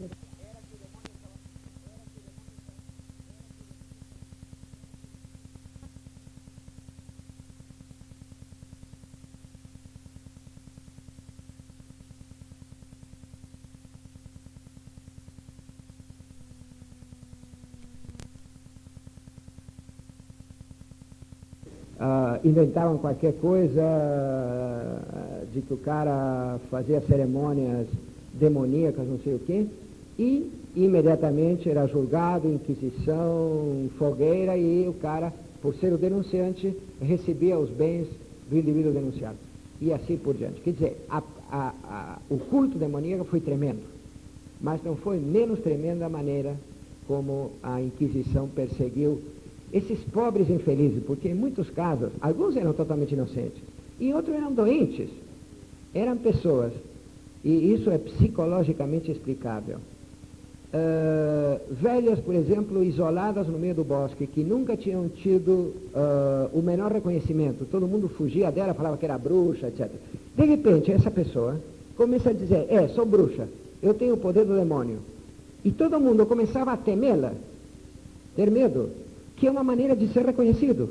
inventavam qualquer coisa de que o cara fazia cerimônias demoníacas, não sei o quê, e imediatamente era julgado, inquisição, fogueira, e o cara, por ser o denunciante, recebia os bens do indivíduo denunciado, e assim por diante. Quer dizer, o culto demoníaco foi tremendo, mas não foi menos tremenda a maneira como a Inquisição perseguiu esses pobres infelizes, porque em muitos casos, alguns eram totalmente inocentes, e outros eram doentes, eram pessoas, e isso é psicologicamente explicável. Velhas, por exemplo, isoladas no meio do bosque, que nunca tinham tido o menor reconhecimento, todo mundo fugia dela, falava que era bruxa, etc. De repente, essa pessoa começa a dizer, sou bruxa, eu tenho o poder do demônio, e todo mundo começava a temê-la, ter medo, que é uma maneira de ser reconhecido.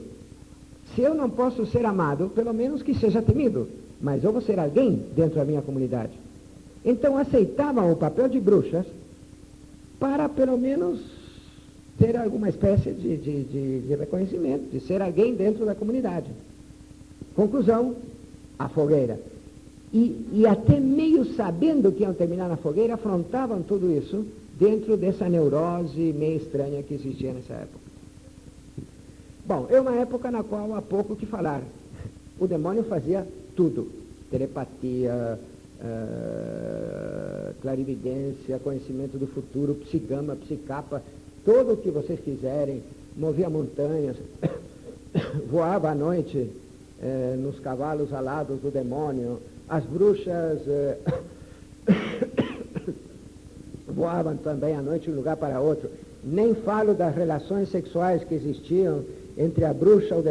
Se eu não posso ser amado, pelo menos que seja temido, mas eu vou ser alguém dentro da minha comunidade. Então aceitavam o papel de bruxas para pelo menos ter alguma espécie de reconhecimento, de ser alguém dentro da comunidade. Conclusão, a fogueira. E até meio sabendo que iam terminar na fogueira, afrontavam tudo isso dentro dessa neurose meio estranha que existia nessa época. Bom, é uma época na qual há pouco o que falar. O demônio fazia tudo. Telepatia, clarividência, conhecimento do futuro, psigama, psicapa, tudo o que vocês quiserem, movia montanhas, voava à noite nos cavalos alados do demônio, as bruxas voavam também à noite de um lugar para outro. Nem falo das relações sexuais que existiam entre a bruxa e o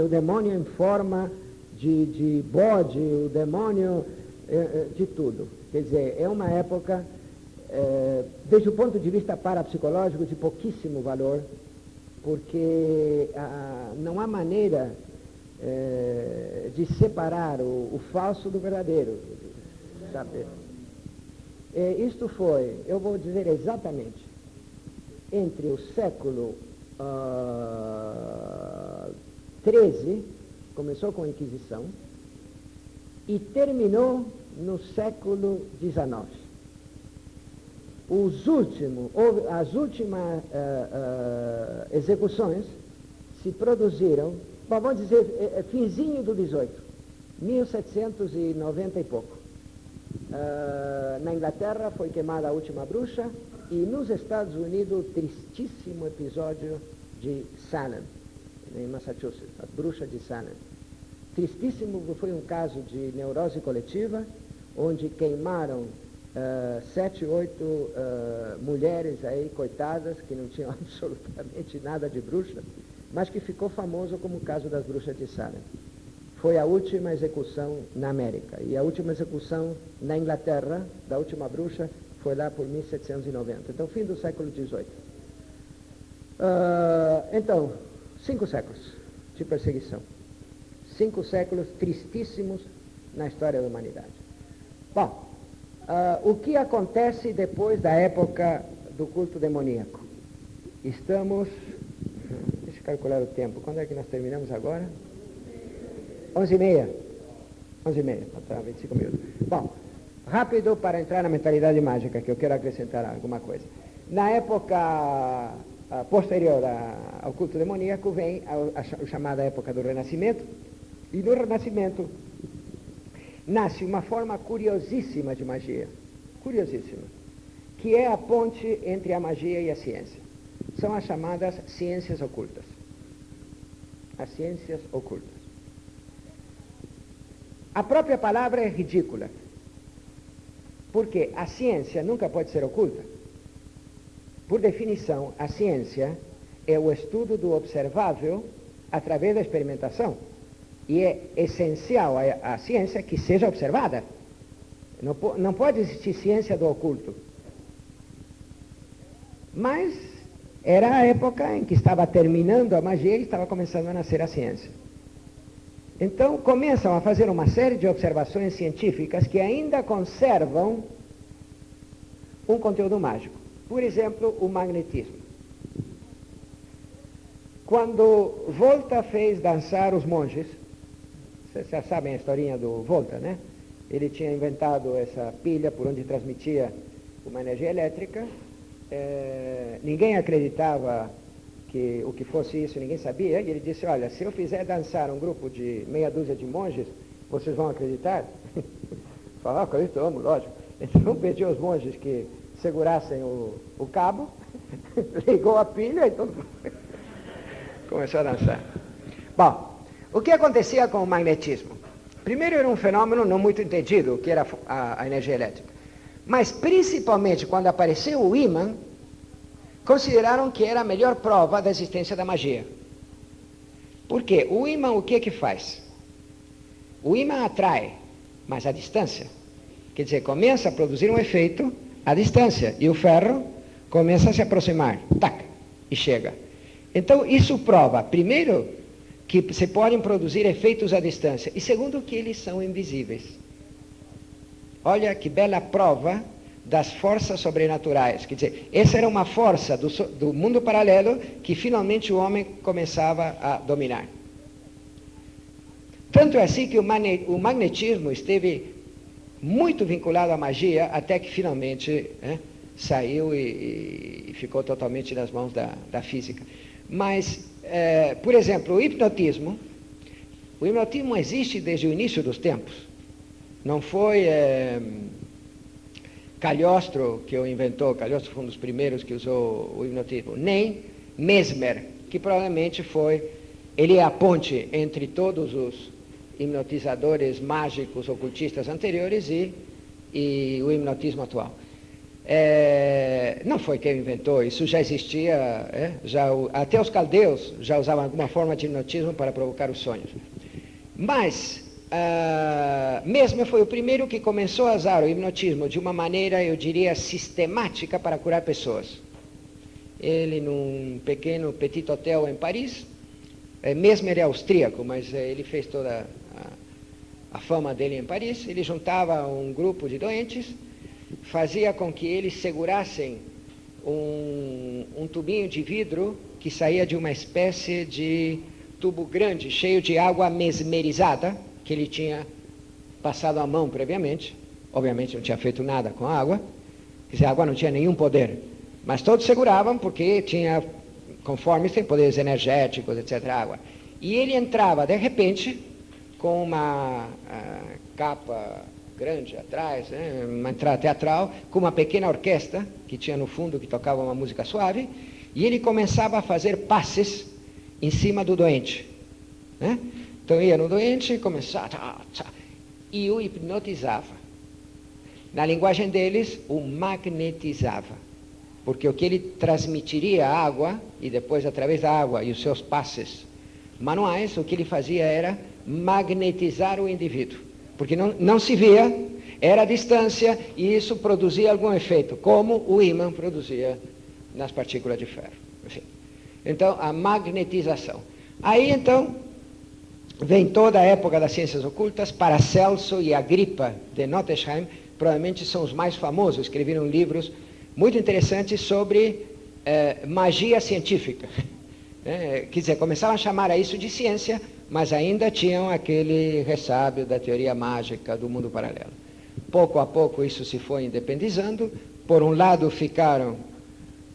demônio em forma de bode, o demônio de tudo. Quer dizer, é uma época, desde o ponto de vista parapsicológico, de pouquíssimo valor, porque não há maneira de separar o falso do verdadeiro, sabe? Isto foi, eu vou dizer exatamente, entre o século XIII, começou com a Inquisição, e terminou no século XIX. As últimas execuções se produziram, vamos dizer, finzinho do 18, 1790 e pouco. Na Inglaterra foi queimada a última bruxa, e nos Estados Unidos o tristíssimo episódio de Salem, em Massachusetts, a bruxa de Salem. Tristíssimo, foi um caso de neurose coletiva, onde queimaram 7, 8 mulheres aí, coitadas, que não tinham absolutamente nada de bruxa, mas que ficou famoso como o caso das bruxas de Salem. Foi a última execução na América, e a última execução na Inglaterra, da última bruxa, foi lá por 1790, então fim do século XVIII. Então, 5 séculos de perseguição. 5 séculos tristíssimos na história da humanidade. Bom, o que acontece depois da época do culto demoníaco? Estamos... Deixa eu calcular o tempo. Quando é que nós terminamos agora? 11h30. 11h30, faltam 25 minutos. Bom, rápido para entrar na mentalidade mágica, que eu quero acrescentar alguma coisa. Na época posterior ao culto demoníaco vem a chamada época do Renascimento, e no Renascimento nasce uma forma curiosíssima de magia, curiosíssima, que é a ponte entre a magia e a ciência. São as chamadas ciências ocultas. As ciências ocultas. A própria palavra é ridícula, porque a ciência nunca pode ser oculta. Por definição, a ciência é o estudo do observável através da experimentação. E é essencial à ciência que seja observada. Não pode existir ciência do oculto. Mas era a época em que estava terminando a magia e estava começando a nascer a ciência. Então começam a fazer uma série de observações científicas que ainda conservam um conteúdo mágico. Por exemplo, o magnetismo. Quando Volta fez dançar os monges, vocês já sabem a historinha do Volta, né? Ele tinha inventado essa pilha por onde transmitia uma energia elétrica. Ninguém acreditava que o que fosse isso, ninguém sabia. E ele disse, olha, se eu fizer dançar um grupo de meia dúzia de monges, vocês vão acreditar? Falaram, acreditamos, lógico. Então pediu aos monges que segurassem o cabo, ligou a pilha e todo mundo começou a dançar. Bom, o que acontecia com o magnetismo? Primeiro era um fenômeno não muito entendido, que era a energia elétrica. Mas principalmente quando apareceu o ímã, consideraram que era a melhor prova da existência da magia. Por quê? O ímã o que faz? O ímã atrai, mas à distância. Quer dizer, começa a produzir um efeito à distância, e o ferro começa a se aproximar, tac, e chega. Então isso prova, primeiro, que se podem produzir efeitos à distância, e segundo, que eles são invisíveis. Olha que bela prova das forças sobrenaturais. Quer dizer, essa era uma força do mundo paralelo que finalmente o homem começava a dominar. Tanto é assim que o magnetismo esteve muito vinculado à magia, até que finalmente saiu e ficou totalmente nas mãos da física. Mas, por exemplo, o hipnotismo existe desde o início dos tempos. Não foi Cagliostro que o inventou. Cagliostro foi um dos primeiros que usou o hipnotismo. Nem Mesmer, que provavelmente ele é a ponte entre todos os hipnotizadores mágicos, ocultistas anteriores e o hipnotismo atual. Não foi quem inventou, isso já existia, até os caldeus já usavam alguma forma de hipnotismo para provocar os sonhos. Mas Mesmer foi o primeiro que começou a usar o hipnotismo de uma maneira, eu diria, sistemática para curar pessoas. Ele, num pequeno petit hotel em Paris, Mesmer é austríaco, mas ele fez toda a fama dele em Paris. Ele juntava um grupo de doentes, fazia com que eles segurassem um tubinho de vidro que saía de uma espécie de tubo grande, cheio de água mesmerizada, que ele tinha passado a mão previamente. Obviamente não tinha feito nada com a água, quer dizer, a água não tinha nenhum poder, mas todos seguravam porque tinha, conforme tem poderes energéticos, etc., água. E ele entrava, de repente, com uma capa grande atrás, uma entrada teatral, com uma pequena orquestra que tinha no fundo, que tocava uma música suave, e ele começava a fazer passes em cima do doente. Então ia no doente e começava, e o hipnotizava. Na linguagem deles, o magnetizava. Porque o que ele transmitiria a água, e depois através da água e os seus passes manuais, o que ele fazia era magnetizar o indivíduo. Porque não se via, era a distância e isso produzia algum efeito, como o ímã produzia nas partículas de ferro. Enfim. Então, a magnetização. Aí, então, vem toda a época das ciências ocultas. Paracelso e Agripa de Nottesheim provavelmente são os mais famosos, escreveram livros muito interessantes sobre magia científica. Quer dizer, começavam a chamar a isso de ciência, mas ainda tinham aquele ressábio da teoria mágica do mundo paralelo. Pouco a pouco isso se foi independizando. Por um lado ficaram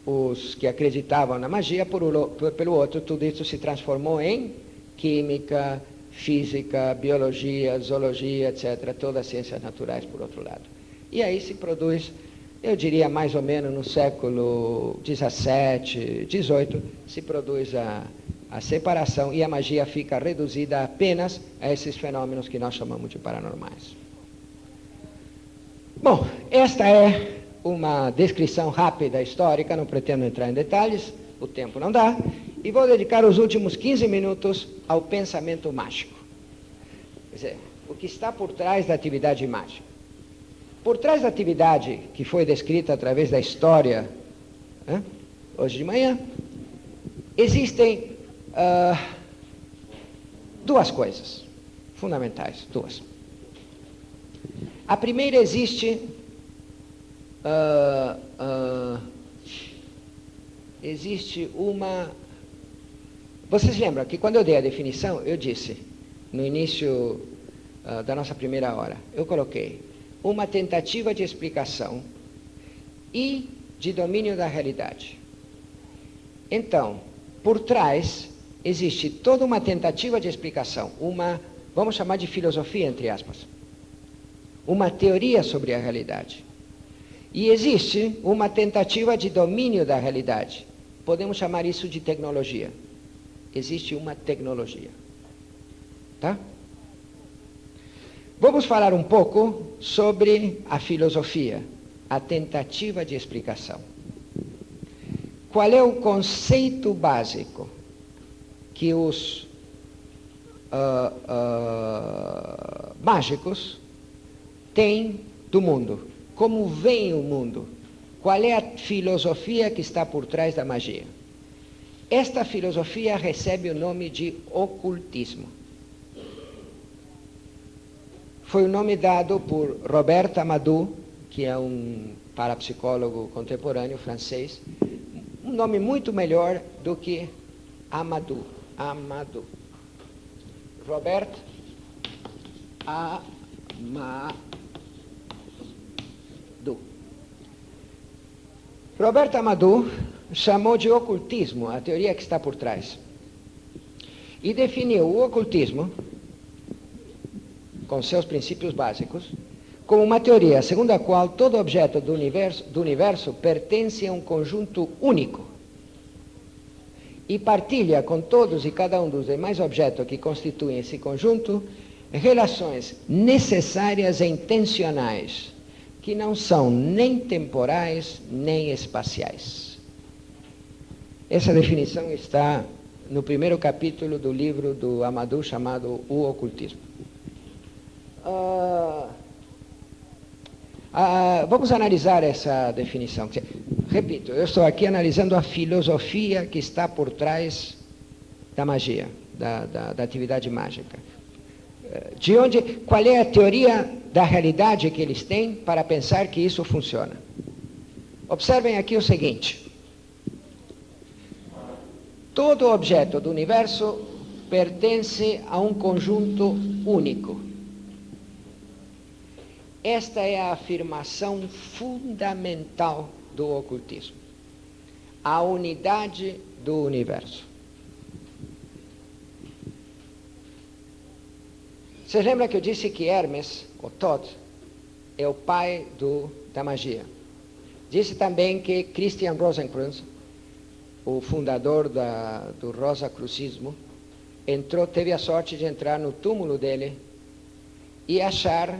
os que acreditavam na magia, pelo outro tudo isso se transformou em química, física, biologia, zoologia, etc., todas as ciências naturais por outro lado. E aí se produz, eu diria mais ou menos no século XVII, XVIII, se produz a separação e a magia fica reduzida apenas a esses fenômenos que nós chamamos de paranormais. Bom, esta é uma descrição rápida, histórica, não pretendo entrar em detalhes, o tempo não dá, e vou dedicar os últimos 15 minutos ao pensamento mágico. Quer dizer, o que está por trás da atividade mágica. Por trás da atividade que foi descrita através da história, hoje de manhã, existem duas coisas fundamentais, duas. A primeira existe uma... Vocês lembram que quando eu dei a definição, eu disse, no início da nossa primeira hora, eu coloquei uma tentativa de explicação e de domínio da realidade. Então, por trás, existe toda uma tentativa de explicação, vamos chamar de filosofia, entre aspas, uma teoria sobre a realidade. E existe uma tentativa de domínio da realidade. Podemos chamar isso de tecnologia. Existe uma tecnologia. Tá? Vamos falar um pouco sobre a filosofia, a tentativa de explicação. Qual é o conceito básico que os mágicos têm do mundo? Como vem o mundo? Qual é a filosofia que está por trás da magia? Esta filosofia recebe o nome de ocultismo. Foi o nome dado por Robert Amadou, que é um parapsicólogo contemporâneo francês, um nome muito melhor do que Amadou. Robert Amadou. Robert Amadou chamou de ocultismo a teoria que está por trás e definiu o ocultismo, com seus princípios básicos, como uma teoria segundo a qual todo objeto do universo pertence a um conjunto único e partilha com todos e cada um dos demais objetos que constituem esse conjunto relações necessárias e intencionais que não são nem temporais nem espaciais. Essa definição está no primeiro capítulo do livro do Amadou chamado O Ocultismo. Vamos analisar essa definição. Repito, eu estou aqui analisando a filosofia que está por trás da magia, da atividade mágica. Qual é a teoria da realidade que eles têm para pensar que isso funciona? Observem aqui o seguinte: todo objeto do universo pertence a um conjunto único. Esta é a afirmação fundamental do ocultismo. A unidade do universo. Vocês lembram que eu disse que Hermes, o Thoth, é o pai da magia? Disse também que Christian Rosenkreuz, o fundador do Rosacrucismo, teve a sorte de entrar no túmulo dele e achar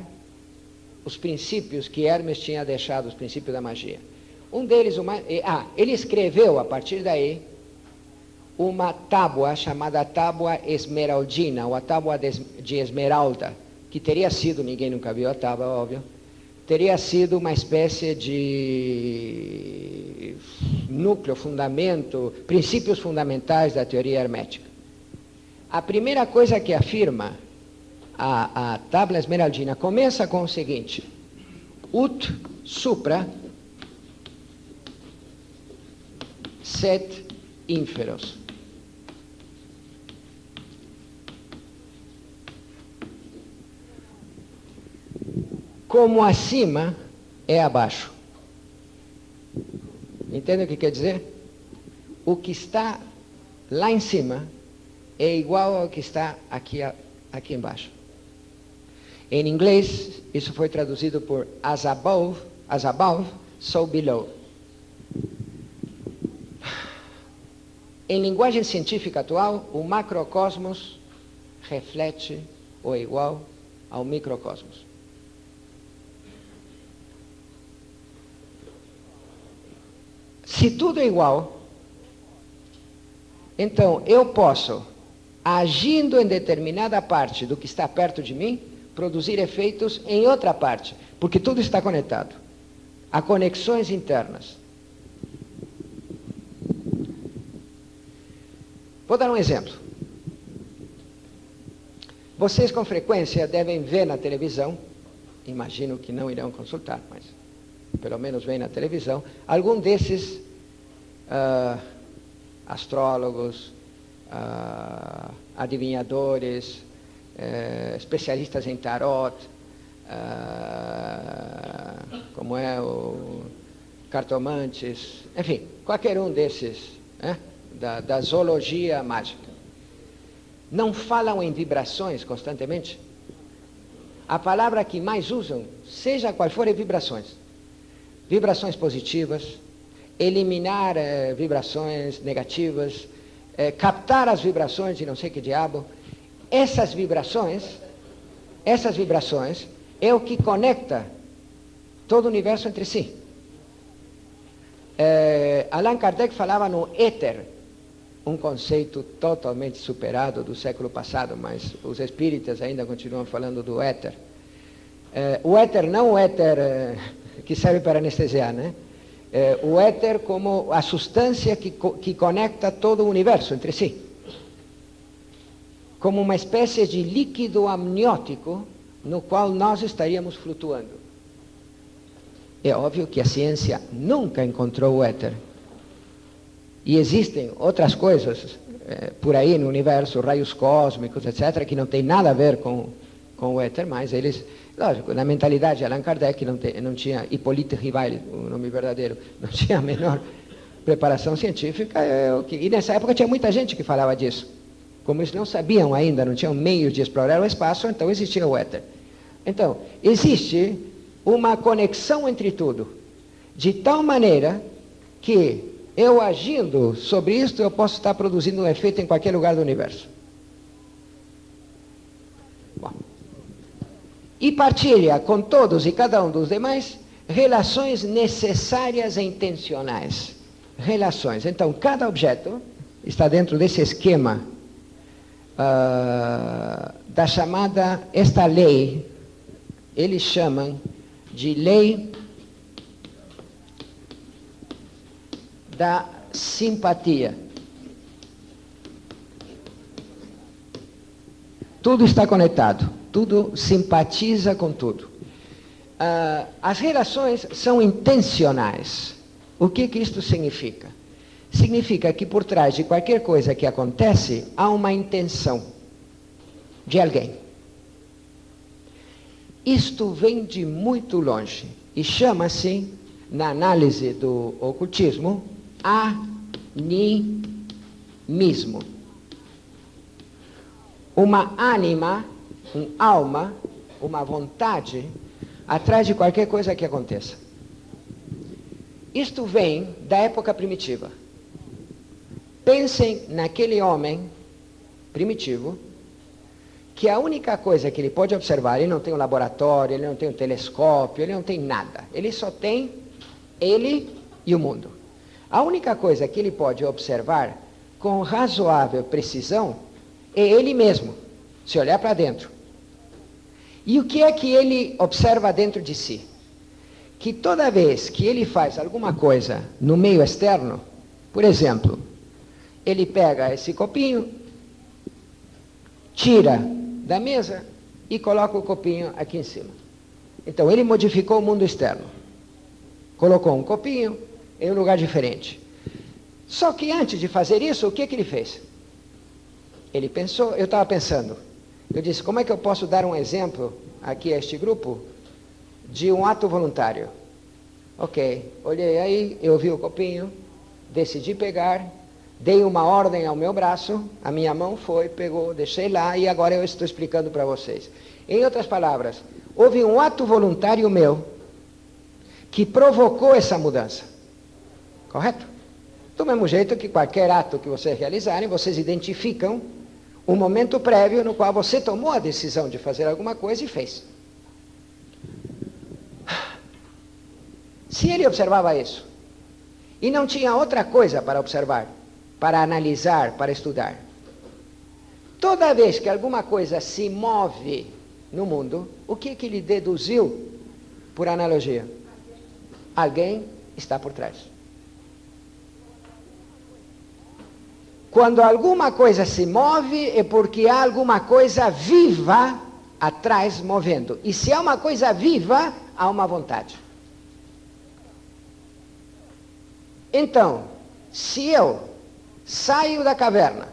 os princípios que Hermes tinha deixado, os princípios da magia. Um deles, ele escreveu a partir daí uma tábua chamada tábua esmeraldina, ou a tábua de esmeralda, que teria sido, ninguém nunca viu a tábua, óbvio, teria sido uma espécie de núcleo, fundamento, princípios fundamentais da teoria hermética. A primeira coisa que afirma a tábua esmeraldina começa com o seguinte: ut supra sed inferos. Como acima é abaixo. Entende o que quer dizer? O que está lá em cima é igual ao que está aqui embaixo. Em inglês, isso foi traduzido por as above, so below. Em linguagem científica atual, o macrocosmos reflete ou é igual ao microcosmos. Se tudo é igual, então eu posso, agindo em determinada parte do que está perto de mim, produzir efeitos em outra parte, porque tudo está conectado. Há conexões internas. Vou dar um exemplo. Vocês com frequência devem ver na televisão, imagino que não irão consultar, mas pelo menos veem na televisão, algum desses astrólogos, adivinhadores, especialistas em tarot, como é o cartomantes, enfim, qualquer um desses, da zoologia mágica. Não falam em vibrações constantemente? A palavra que mais usam, seja qual for, é vibrações. Vibrações positivas, eliminar vibrações negativas, captar as vibrações de não sei que diabo. Essas vibrações é o que conecta todo o universo entre si. Allan Kardec falava no éter, um conceito totalmente superado do século passado, mas os espíritas ainda continuam falando do éter. O éter, não o éter que serve para anestesiar, né? O éter como a substância que conecta todo o universo entre si. Como uma espécie de líquido amniótico no qual nós estaríamos flutuando. É óbvio que a ciência nunca encontrou o éter. E existem outras coisas por aí no universo, raios cósmicos, etc., que não tem nada a ver com o éter, mas eles, lógico, na mentalidade de Allan Kardec não tinha, Hippolyte Rivail, o nome verdadeiro, não tinha a menor preparação científica, e nessa época tinha muita gente que falava disso. Como eles não sabiam ainda, não tinham meios de explorar o espaço, então existia o éter. Então, existe uma conexão entre tudo, de tal maneira que eu agindo sobre isto, eu posso estar produzindo um efeito em qualquer lugar do universo. Bom. E partilha com todos e cada um dos demais relações necessárias e intencionais. Relações. Então, cada objeto está dentro desse esquema da chamada, esta lei, eles chamam de lei da simpatia. Tudo está conectado, tudo simpatiza com tudo. As relações são intencionais. O que isto significa? Significa que por trás de qualquer coisa que acontece, há uma intenção de alguém. Isto vem de muito longe e chama-se, na análise do ocultismo, animismo. Uma ânima, alma, uma vontade, atrás de qualquer coisa que aconteça. Isto vem da época primitiva. Pensem naquele homem primitivo, que a única coisa que ele pode observar, ele não tem um laboratório, ele não tem um telescópio, ele não tem nada. Ele só tem ele e o mundo. A única coisa que ele pode observar com razoável precisão é ele mesmo, se olhar para dentro. E o que é que ele observa dentro de si? que toda vez que ele faz alguma coisa no meio externo, por exemplo, ele pega esse copinho, tira da mesa e coloca o copinho aqui em cima. Então ele modificou o mundo externo. Colocou um copinho em um lugar diferente. Só que antes de fazer isso, o que ele fez? Ele pensou, eu estava pensando, eu disse, como é que eu posso dar um exemplo aqui a este grupo de um ato voluntário? Ok, olhei aí, eu vi o copinho, decidi pegar, dei uma ordem ao meu braço, a minha mão foi, pegou, deixei lá e agora eu estou explicando para vocês. Em outras palavras, houve um ato voluntário meu que provocou essa mudança. Correto? Do mesmo jeito que qualquer ato que vocês realizarem, vocês identificam um momento prévio no qual você tomou a decisão de fazer alguma coisa e fez. Se ele observava isso, e não tinha outra coisa para observar, para analisar, para estudar, toda vez que alguma coisa se move no mundo, o que ele deduziu por analogia? Alguém está por trás. Quando alguma coisa se move, é porque há alguma coisa viva atrás movendo. E se há uma coisa viva, há uma vontade. Então, se eu saio da caverna,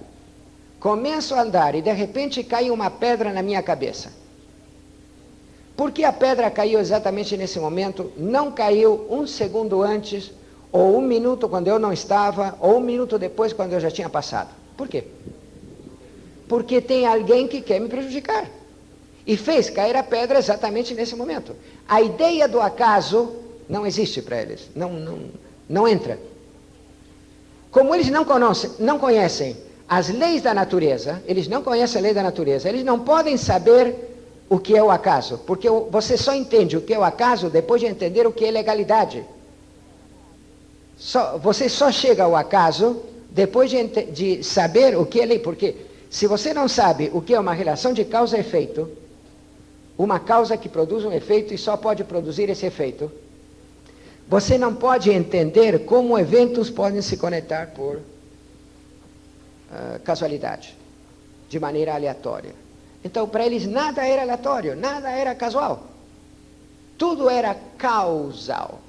começo a andar e de repente cai uma pedra na minha cabeça, por que a pedra caiu exatamente nesse momento? Não caiu um segundo antes, ou um minuto quando eu não estava, ou um minuto depois quando eu já tinha passado. Por quê? Porque tem alguém que quer me prejudicar. E fez cair a pedra exatamente nesse momento. A ideia do acaso não existe para eles. Não entra. Como eles não conhecem as leis da natureza, eles não conhecem a lei da natureza, eles não podem saber o que é o acaso. Porque você só entende o que é o acaso depois de entender o que é legalidade. Você só chega ao acaso depois de saber o que é lei. Porque se você não sabe o que é uma relação de causa e efeito, uma causa que produz um efeito e só pode produzir esse efeito, você não pode entender como eventos podem se conectar por casualidade, de maneira aleatória. Então, para eles, nada era aleatório, nada era casual. Tudo era causal.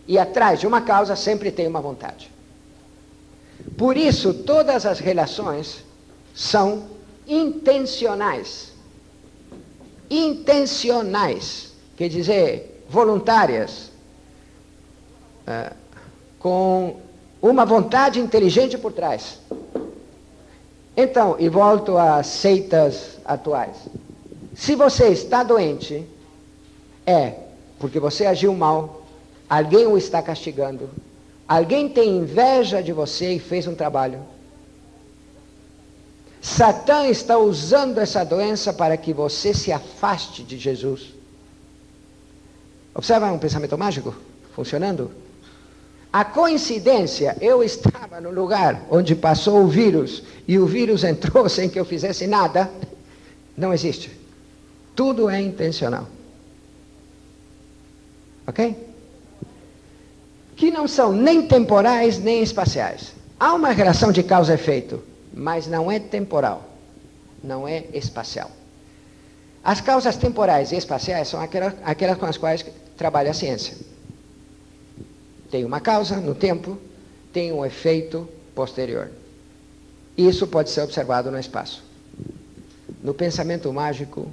E atrás de uma causa sempre tem uma vontade. Por isso, todas as relações são intencionais. Intencionais, quer dizer, voluntárias, com uma vontade inteligente por trás. Então, e volto às seitas atuais. Se você está doente, é porque você agiu mal, alguém o está castigando, alguém tem inveja de você e fez um trabalho. Satã está usando essa doença para que você se afaste de Jesus. Observa um pensamento mágico funcionando? A coincidência, eu estava no lugar onde passou o vírus e o vírus entrou sem que eu fizesse nada, não existe. Tudo é intencional. Ok? Que não são nem temporais nem espaciais. Há uma relação de causa e efeito, mas não é temporal, não é espacial. As causas temporais e espaciais são aquelas com as quais trabalha a ciência. Tem uma causa no tempo, tem um efeito posterior. Isso pode ser observado no espaço. No pensamento mágico,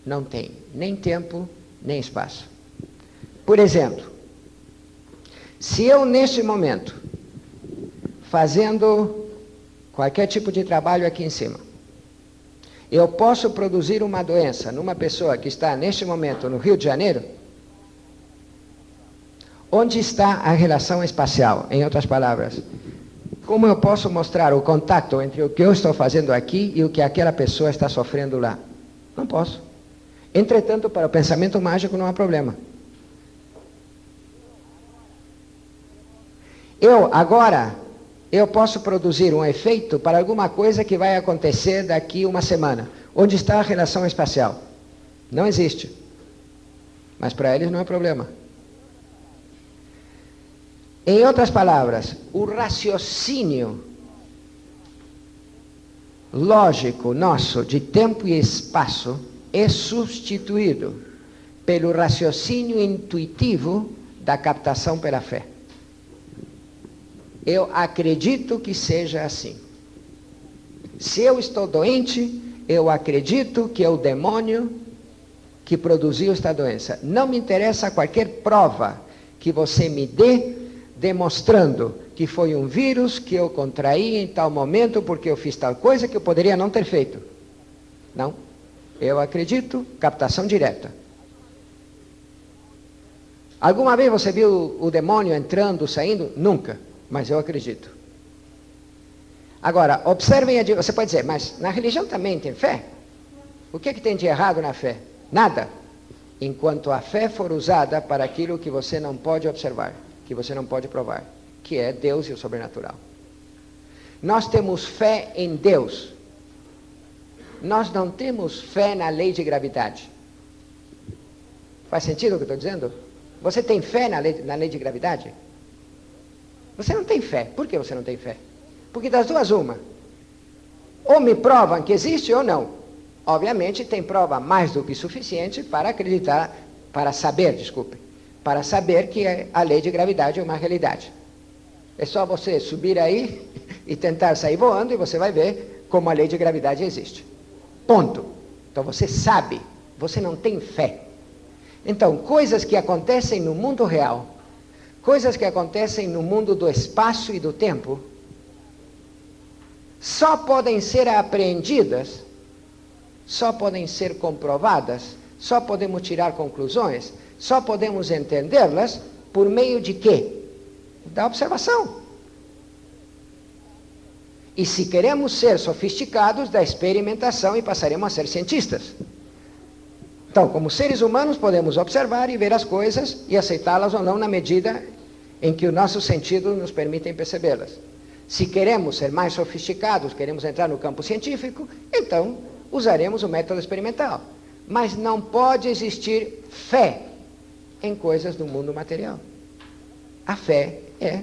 não tem nem tempo, nem espaço. Por exemplo, se eu neste momento, fazendo qualquer tipo de trabalho aqui em cima, eu posso produzir uma doença numa pessoa que está neste momento no Rio de Janeiro, onde está a relação espacial? Em outras palavras, como eu posso mostrar o contato entre o que eu estou fazendo aqui e o que aquela pessoa está sofrendo lá? Não posso. Entretanto, para o pensamento mágico não há problema. Eu posso produzir um efeito para alguma coisa que vai acontecer daqui uma semana. Onde está a relação espacial? Não existe. Mas para eles não é problema. Em outras palavras, o raciocínio lógico nosso de tempo e espaço é substituído pelo raciocínio intuitivo da captação pela fé. Eu acredito que seja assim. Se eu estou doente, eu acredito que é o demônio que produziu esta doença. Não me interessa qualquer prova que você me dê, demonstrando que foi um vírus que eu contraí em tal momento porque eu fiz tal coisa que eu poderia não ter feito. Não. Eu acredito, captação direta. Alguma vez você viu o demônio entrando, saindo? Nunca, mas eu acredito. Agora, observem, você pode dizer, mas na religião também tem fé? O que tem de errado na fé? Nada. Enquanto a fé for usada para aquilo que você não pode observar, que você não pode provar, que é Deus e o sobrenatural. Nós temos fé em Deus. Nós não temos fé na lei de gravidade. Faz sentido o que eu estou dizendo? Você tem fé na lei de gravidade? Você não tem fé. Por que você não tem fé? Porque das duas uma. Ou me provam que existe ou não. Obviamente tem prova mais do que suficiente para acreditar, para saber que a lei de gravidade é uma realidade. É só você subir aí e tentar sair voando e você vai ver como a lei de gravidade existe. Ponto. Então você sabe, você não tem fé. Então, coisas que acontecem no mundo real, coisas que acontecem no mundo do espaço e do tempo, só podem ser apreendidas, só podem ser comprovadas, só podemos tirar conclusões, só podemos entendê-las por meio de quê? Da observação. E se queremos ser sofisticados, da experimentação, e passaremos a ser cientistas. Então, como seres humanos, podemos observar e ver as coisas e aceitá-las ou não na medida em que os nossos sentidos nos permitem percebê-las. Se queremos ser mais sofisticados, queremos entrar no campo científico, então usaremos o método experimental. Mas não pode existir fé em coisas do mundo material. A fé é...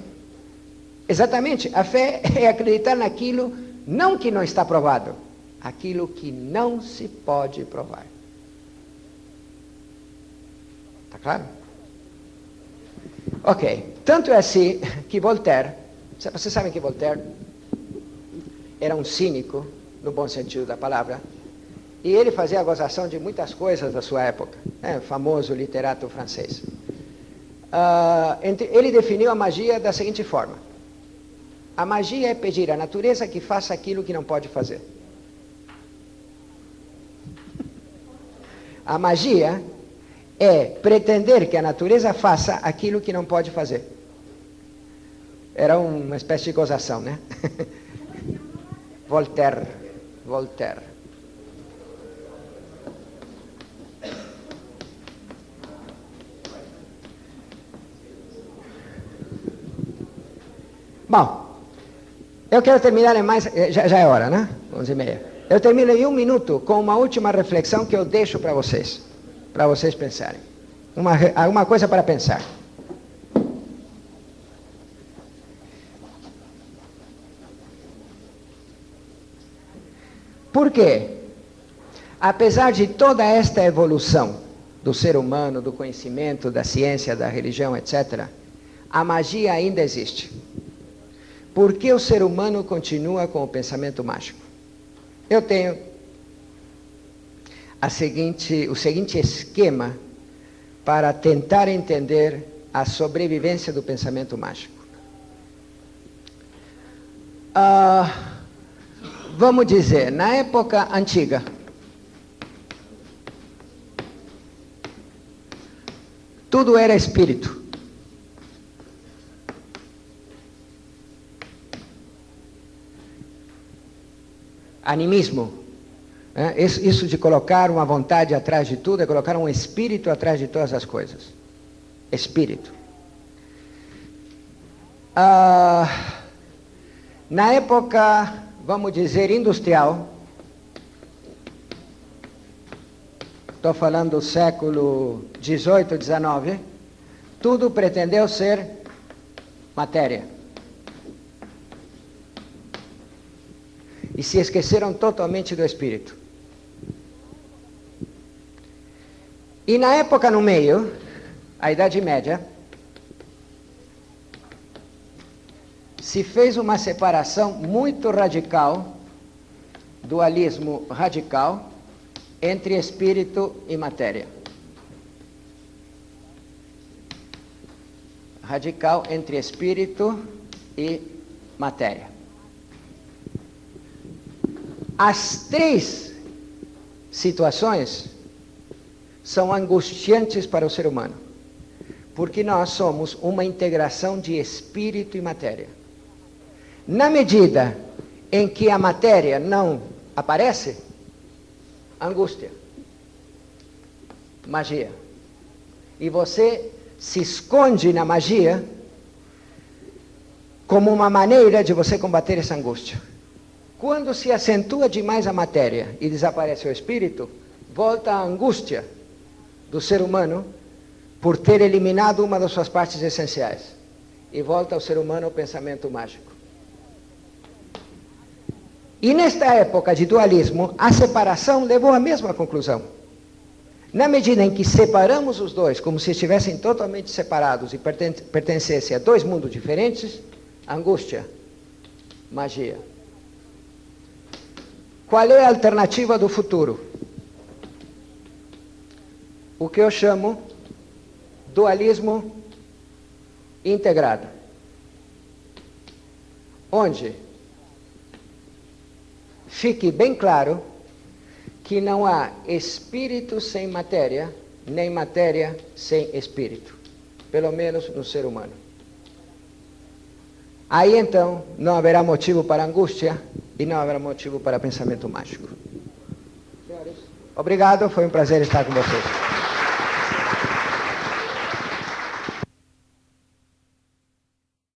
Exatamente, a fé é acreditar naquilo, não que não está provado, aquilo que não se pode provar. Está claro? Ok, tanto é assim que Voltaire, vocês sabem que Voltaire era um cínico, no bom sentido da palavra, e ele fazia a gozação de muitas coisas da sua época, famoso literato francês. Ele definiu a magia da seguinte forma: a magia é pedir à natureza que faça aquilo que não pode fazer. A magia é pretender que a natureza faça aquilo que não pode fazer. Era uma espécie de gozação, né? Voltaire. Bom, eu quero terminar em mais... Já é hora, né? 11h30. Eu termino em 1 minuto com uma última reflexão que eu deixo para vocês pensarem. Uma coisa para pensar. Por quê? Apesar de toda esta evolução do ser humano, do conhecimento, da ciência, da religião, etc., a magia ainda existe. Por que o ser humano continua com o pensamento mágico? Eu tenho o seguinte esquema para tentar entender a sobrevivência do pensamento mágico. Vamos dizer, na época antiga, tudo era espírito. Animismo. Isso de colocar uma vontade atrás de tudo é colocar um espírito atrás de todas as coisas. Espírito. Na época, vamos dizer, industrial, estou falando do século XVIII, XIX, tudo pretendeu ser matéria. E se esqueceram totalmente do espírito. E na época no meio, a Idade Média, se fez uma separação muito radical, dualismo radical, entre espírito e matéria. Radical entre espírito e matéria. As três situações são angustiantes para o ser humano, porque nós somos uma integração de espírito e matéria. Na medida em que a matéria não aparece, angústia, magia. E você se esconde na magia como uma maneira de você combater essa angústia. Quando se acentua demais a matéria e desaparece o espírito, volta a angústia do ser humano por ter eliminado uma das suas partes essenciais. E volta ao ser humano o pensamento mágico. E nesta época de dualismo, a separação levou à mesma conclusão. Na medida em que separamos os dois, como se estivessem totalmente separados e pertencessem a dois mundos diferentes, angústia, magia. Qual é a alternativa do futuro? O que eu chamo dualismo integrado. Onde fique bem claro que não há espírito sem matéria, nem matéria sem espírito, pelo menos no ser humano. Aí então não haverá motivo para angústia e não haverá motivo para pensamento mágico. Senhores, obrigado, foi um prazer estar com vocês.